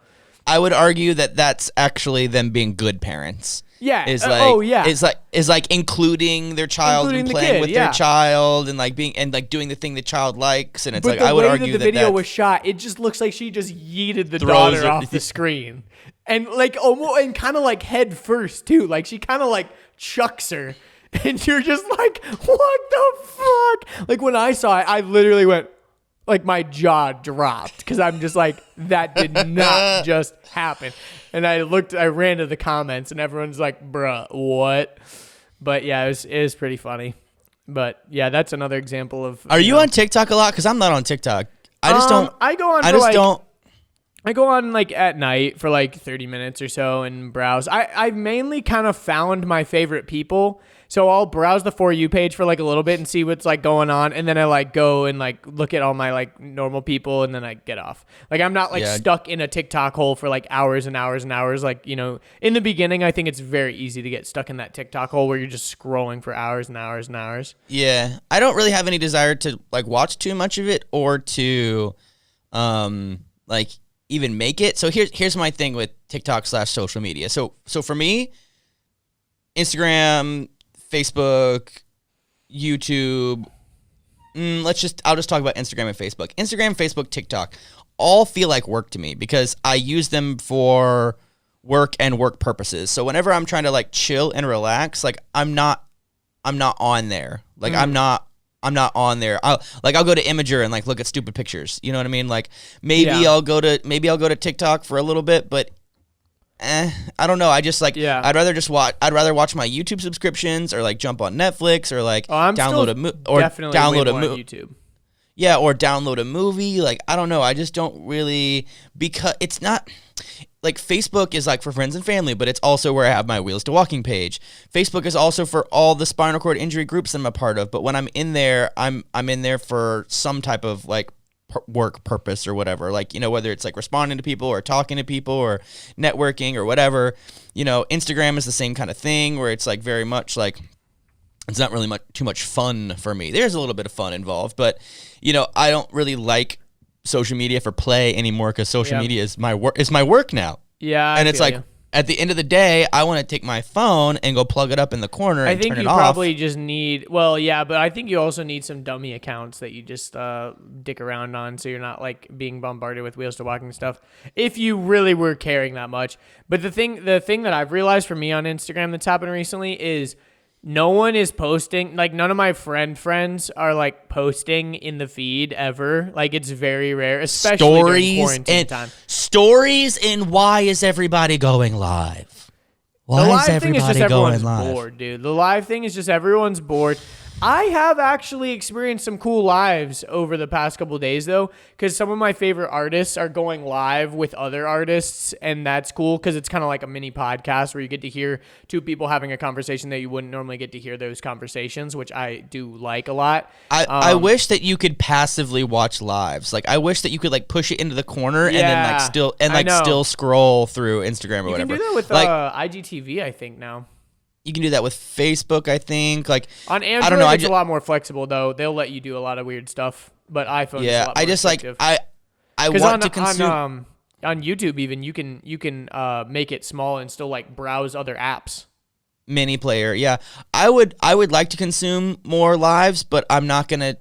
I would argue that that's actually them being good parents. Yeah. Is like is like including their child and playing with their child and like being and like doing the thing the child likes, and it's like I would argue that the video was shot, it just looks like she just yeeted the daughter off the screen. And like almost and kind of like head first too. Like she kind of like chucks her. And you're just like, what the fuck? Like when I saw it, I literally went like my jaw dropped because I'm just like, that did not just happen. And I ran to the comments and everyone's like, bruh, what? But yeah, it was pretty funny. But yeah, that's another example of. Are you on TikTok a lot? Because I'm not on TikTok. I just don't. I go on. I go on like at night for like 30 minutes or so and browse. I've mainly kind of found my favorite people. So I'll browse the For You page for like a little bit and see what's like going on. And then I like go and like look at all my like normal people and then I get off. Like I'm not like stuck in a TikTok hole for like hours and hours and hours. Like, you know, in the beginning, I think it's very easy to get stuck in that TikTok hole where you're just scrolling for hours and hours and hours. Yeah. I don't really have any desire to like watch too much of it or to like even make it. So here's my thing with TikTok / social media. So for me, Instagram, Facebook, YouTube, I'll just talk about Instagram and Facebook. Instagram, Facebook, TikTok all feel like work to me because I use them for work and work purposes. So whenever I'm trying to like chill and relax, like I'm not on there. Like I'm not on there. I'll go to Imager and like look at stupid pictures. You know what I mean? Like maybe I'll go to TikTok for a little bit, but I don't know. I just like I'd rather watch my YouTube subscriptions or like jump on Netflix or like download a movie. YouTube. Yeah, or download a movie. Like, I don't know. I just don't really, because it's not like Facebook is like for friends and family, but it's also where I have my Wheels to Walking page. Facebook is also for all the spinal cord injury groups I'm a part of. But when I'm in there, I'm in there for some type of like work purpose or whatever. Like, you know, whether it's like responding to people or talking to people or networking or whatever. You know, Instagram is the same kind of thing where it's like very much like, it's not really too much fun for me. There's a little bit of fun involved, but, you know, I don't really like social media for play anymore because social media is my work now. Yeah, and it's like at the end of the day, I want to take my phone and go plug it up in the corner and turn it off. I think you probably just need, but I think you also need some dummy accounts that you just dick around on, so you're not like being bombarded with Wheels to Walking stuff. If you really were caring that much, but the thing that I've realized for me on Instagram that's happened recently is, no one is posting, like none of my friends are like posting in the feed ever. Like it's very rare, especially during quarantine time. Stories and why is everybody going live? Why is everybody going live? Bored, dude. The live thing is just everyone's bored. I have actually experienced some cool lives over the past couple of days, though, because some of my favorite artists are going live with other artists, and that's cool because it's kind of like a mini podcast where you get to hear two people having a conversation that you wouldn't normally get to hear those conversations, which I do like a lot. I wish that you could passively watch lives. Like, I wish that you could like push it into the corner and then like still scroll through Instagram or whatever. You can do that with IGTV, I think now. You can do that with Facebook, I think. Like on Android, I don't know, it's a lot more flexible though. They'll let you do a lot of weird stuff, but iPhone. Yeah, is a lot more I just effective. like I want to consume on YouTube even you can make it small and still like browse other apps. Mini player, yeah. I would like to consume more lives, but I'm not gonna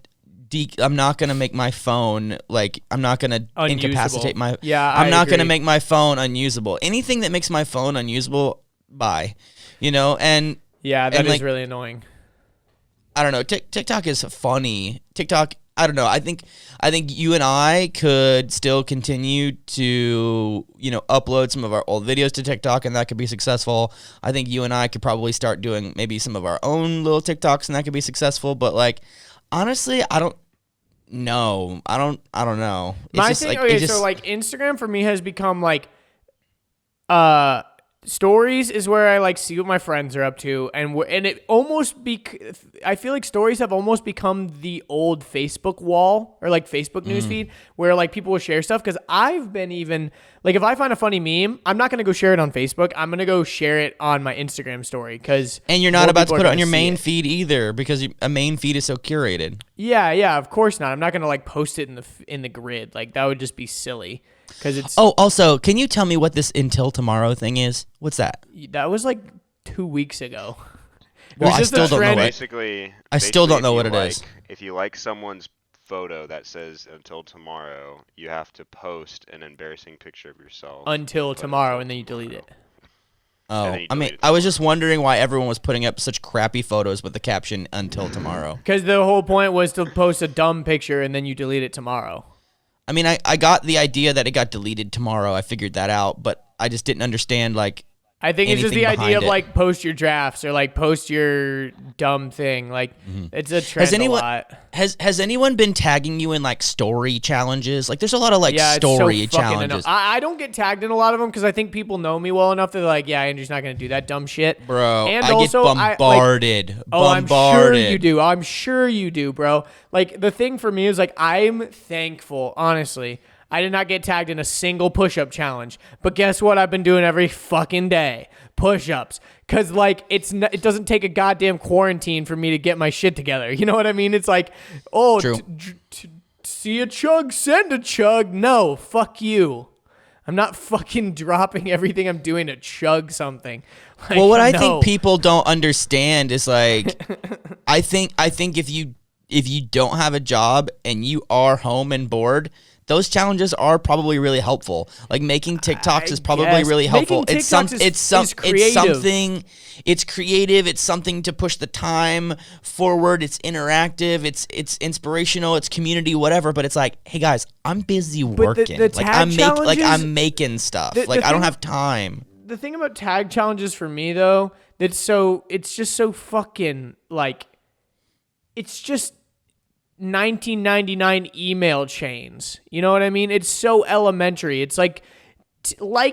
make my phone like I'm not gonna incapacitate my. Yeah, I'm not gonna make my phone unusable. Anything that makes my phone unusable, bye. You know, and yeah, that is really annoying. I don't know. TikTok is funny. TikTok, I don't know. I think you and I could still continue to, you know, upload some of our old videos to TikTok, and that could be successful. I think you and I could probably start doing maybe some of our own little TikToks, and that could be successful. But like, honestly, I don't know. I don't know. It's so like Instagram for me has become like, stories is where I like see what my friends are up to, and it almost I feel like stories have almost become the old Facebook wall or like Facebook newsfeed where like people will share stuff. Because I've been even like, if I find a funny meme, I'm not gonna go share it on Facebook. I'm gonna go share it on my Instagram story and you're not about to put it on your main feed either because a main feed is so curated. Yeah, of course not. I'm not gonna like post it in the grid. Like that would just be silly. Also, can you tell me what this Until Tomorrow thing is? What's that? That was like 2 weeks ago. Well, I still don't know. Basically, I still don't know what it is. If you like someone's photo that says "Until Tomorrow," you have to post an embarrassing picture of yourself until tomorrow, and then you delete it. Oh, I mean, I was just wondering why everyone was putting up such crappy photos with the caption "Until Tomorrow." Because the whole point was to post a dumb picture and then you delete it tomorrow. I mean, I got the idea that it got deleted tomorrow. I figured that out, but I just didn't understand, like, I think it's just the idea of, like, post your drafts or, like, post your dumb thing. Like, it's a trend a lot. Has anyone been tagging you in, like, story challenges? Like, there's a lot of, like, story challenges. I don't get tagged in a lot of them because I think people know me well enough that they're like, yeah, Andrew's not going to do that dumb shit. Bro, and I get bombarded. I'm sure you do, bro. Like, the thing for me is, like, I'm thankful, honestly. I did not get tagged in a single push-up challenge. But guess what I've been doing every fucking day? Push-ups. Because, like, it doesn't take a goddamn quarantine for me to get my shit together. You know what I mean? It's like, see a chug, send a chug. No, fuck you. I'm not fucking dropping everything I'm doing to chug something. Like, well, what I think people don't understand is, like, I think if you don't have a job and you are home and bored, those challenges are probably really helpful. Like making TikToks is probably really helpful. It's something. It's creative. It's something to push the time forward. It's interactive. It's inspirational. It's community. Whatever. But it's like, hey guys, I'm busy working. I'm making stuff. I don't have time. The thing about tag challenges for me though, it's just so fucking like, it's just 1999 email chains. You know what I mean? It's so elementary. It's like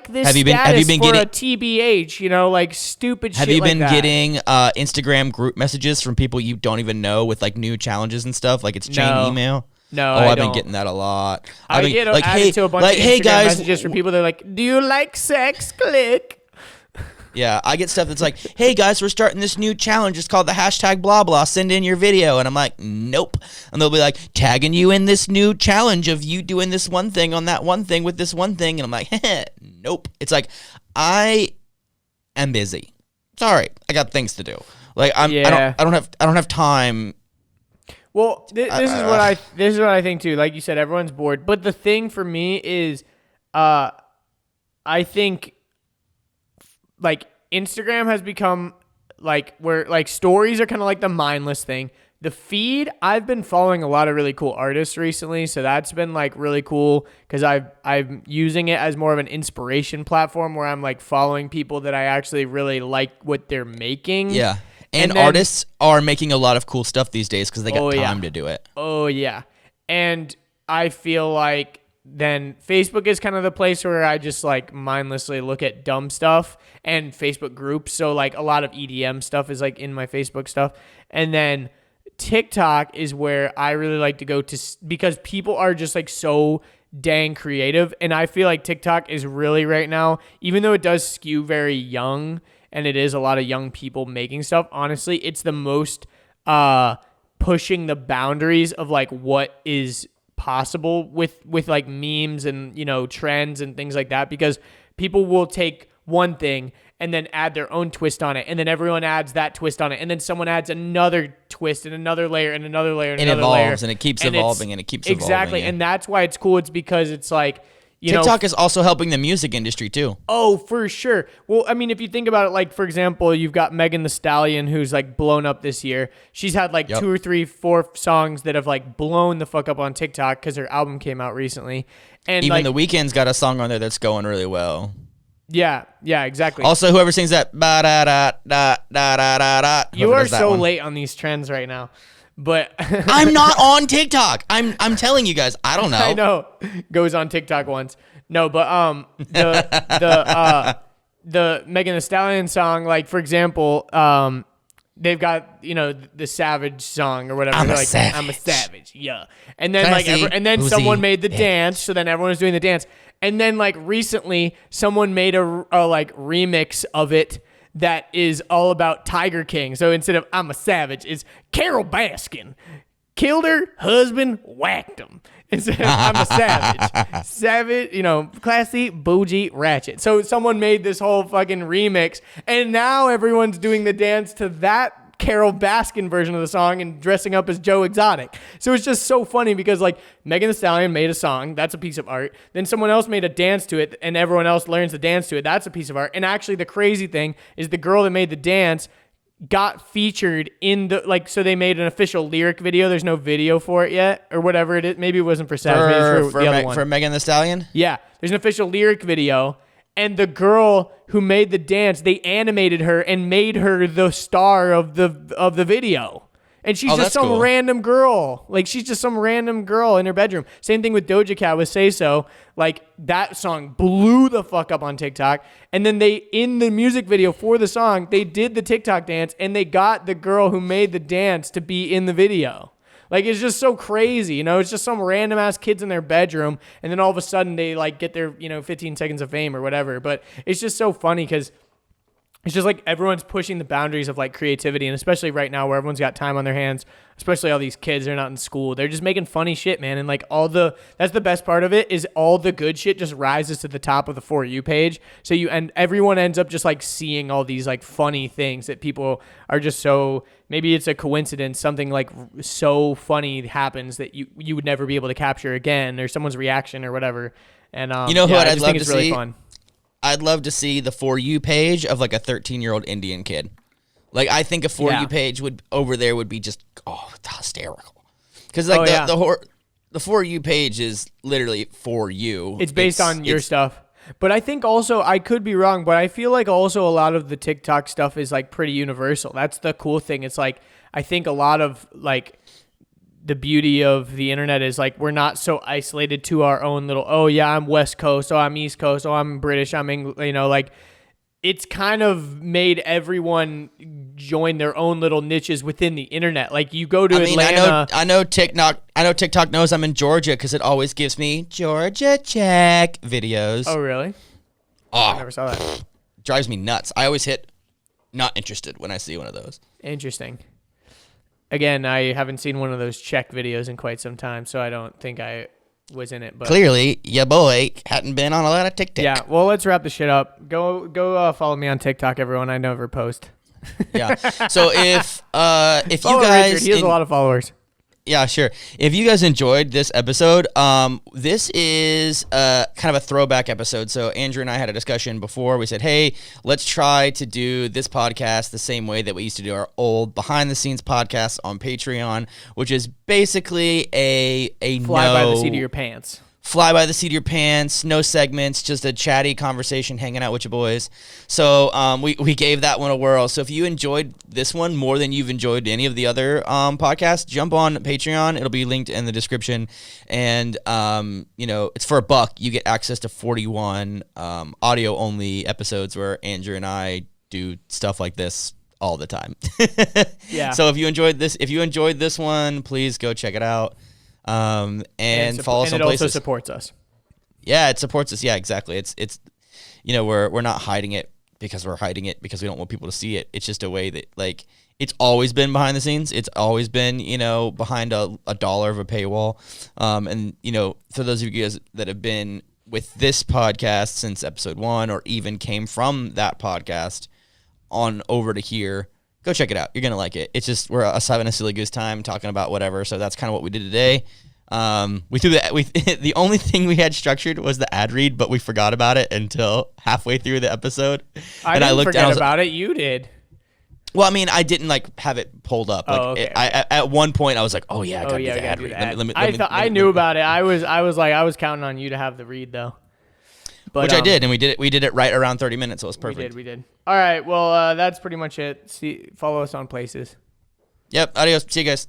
this have you been for getting a TBH, you know, like stupid shit Have you like been that. getting Instagram group messages from people you don't even know with like new challenges and stuff? Like it's chain email? No, I've been getting that a lot. I get added to a bunch of Instagram messages from people that are like, do you like sex? Click. Yeah, I get stuff that's like, hey guys, we're starting this new challenge. It's called the hashtag blah blah. Send in your video. And I'm like, nope. And they'll be like, tagging you in this new challenge of you doing this one thing on that one thing with this one thing. And I'm like, nope. It's like, I am busy. Sorry, I got things to do. Like I don't have time. Well, this is what I think too. Like you said, everyone's bored. But the thing for me is, I think like Instagram has become like where like stories are kind of like the mindless thing. The feed, I've been following a lot of really cool artists recently, so that's been like really cool because I'm using it as more of an inspiration platform where I'm like following people that I actually really like what they're making. Yeah. And then, artists are making a lot of cool stuff these days because they got time to do it. Oh, yeah. And I feel like then Facebook is kind of the place where I just like mindlessly look at dumb stuff and Facebook groups. So like a lot of EDM stuff is like in my Facebook stuff. And then TikTok is where I really like to go to because people are just like so dang creative. And I feel like TikTok is really right now, even though it does skew very young and it is a lot of young people making stuff, honestly, it's the most pushing the boundaries of like what is possible with like memes and, you know, trends and things like that, because people will take one thing and then add their own twist on it, and then everyone adds that twist on it, and then someone adds another twist and another layer and another layer and another layer. It evolves and it keeps evolving and it keeps evolving. Exactly, and that's why it's cool. It's because it's like, TikTok is also helping the music industry too. Oh, for sure. Well, I mean, if you think about it, like, for example, you've got Megan Thee Stallion, who's like blown up this year. She's had like 2 or 3, 4 songs that have like blown the fuck up on TikTok because her album came out recently. And even like, The Weeknd's got a song on there that's going really well. Yeah, exactly. Also, whoever sings that ba da da da da da da da. You are so late on these trends right now. But I'm not on TikTok. I'm telling you guys, I don't know. I know. Goes on TikTok once. No, but the Megan Thee Stallion song, like for example, they've got, you know, the Savage song or whatever. I'm a like, savage. I'm a savage. Yeah. And then someone made the dance, so then everyone was doing the dance. And then like recently someone made a like remix of it that is all about Tiger King. So instead of I'm a savage, it's Carol Baskin. Killed her husband, whacked him. Instead of I'm a savage. Savage, you know, classy, bougie, ratchet. So someone made this whole fucking remix, and now everyone's doing the dance to that Carol Baskin version of the song and dressing up as Joe Exotic. So it's just so funny because like Megan Thee Stallion made a song, that's a piece of art. Then someone else made a dance to it and everyone else learns to dance to it. That's a piece of art. And actually the crazy thing is the girl that made the dance got featured in the, like, so they made an official lyric video. There's no video for it yet or whatever it is. Maybe it wasn't for Savage. Maybe it's for the other one. For Megan Thee Stallion? Yeah. There's an official lyric video. And the girl who made the dance, they animated her and made her the star of the video. And she's just some random girl. Like, she's just some random girl in her bedroom. Same thing with Doja Cat with Say So. Like, that song blew the fuck up on TikTok. And then they, in the music video for the song, they did the TikTok dance and they got the girl who made the dance to be in the video. Like, it's just so crazy, you know? It's just some random ass kids in their bedroom, and then all of a sudden they like get their, you know, 15 seconds of fame or whatever. But it's just so funny because it's just like everyone's pushing the boundaries of like creativity, and especially right now where everyone's got time on their hands, especially all these kids, they're not in school. They're just making funny shit, man. And like that's the best part of it is all the good shit just rises to the top of the For You page. So everyone ends up just like seeing all these like funny things that people are just so, maybe it's a coincidence, something like so funny happens that you would never be able to capture again, or someone's reaction or whatever. And you know what I'd love to it's really see? Fun. I'd love to see the For You page of like a 13-year-old Indian kid. Like, I think a For You page would be just hysterical. Because like the For You page is literally for you. It's based on your stuff. But I think also, I could be wrong, but I feel like also a lot of the TikTok stuff is like pretty universal. That's the cool thing. It's like, I think a lot of like the beauty of the internet is like we're not so isolated to our own little, oh yeah, I'm West Coast, oh I'm East Coast, oh I'm British, I'm English, like it's kind of made everyone join their own little niches within the internet. Like you go to Atlanta. I know TikTok knows I'm in Georgia because it always gives me Georgia check videos. Oh really? Oh, I never saw that. Drives me nuts. I always hit not interested when I see one of those. Interesting. Again, I haven't seen one of those check videos in quite some time, so I don't think I was in it. But clearly, your boy hadn't been on a lot of TikTok. Yeah, well, let's wrap the shit up. Go follow me on TikTok, everyone. I never post. Yeah. So if Follow you guys, Richard. He has a lot of followers. Yeah, sure. If you guys enjoyed this episode, this is kind of a throwback episode. So Andrew and I had a discussion before. We said, hey, let's try to do this podcast the same way that we used to do our old behind-the-scenes podcast on Patreon, which is basically a Fly by the seat of your pants. Fly by the seat of your pants, no segments, just a chatty conversation, hanging out with your boys. So we gave that one a whirl. So if you enjoyed this one more than you've enjoyed any of the other podcasts, jump on Patreon. It'll be linked in the description. And, it's for $1. You get access to 41 audio-only episodes where Andrew and I do stuff like this all the time. Yeah. So if you enjoyed this one, please go check it out. And follow some places. And it also supports us. Yeah, it supports us. Yeah, exactly. It's we're not hiding it because we're hiding it because we don't want people to see it. It's just a way that like it's always been behind the scenes. It's always been behind a $1 of a paywall. And for those of you guys that have been with this podcast since episode 1 or even came from that podcast on over to here, go check it out. You're gonna like it. It's just we're us having a silly goose time talking about whatever. So that's kind of what we did today. The only thing we had structured was the ad read, but we forgot about it until halfway through the episode. I didn't forget about it. You did. Well, I mean, I didn't have it pulled up. Okay. At one point I was like, oh yeah, I gotta do the ad read. I knew about it. I was counting on you to have the read though. But, which I did, and we did it right around 30 minutes, so it was perfect. We did. All right, well, that's pretty much it. Follow us on places. Yep, adios. See you guys.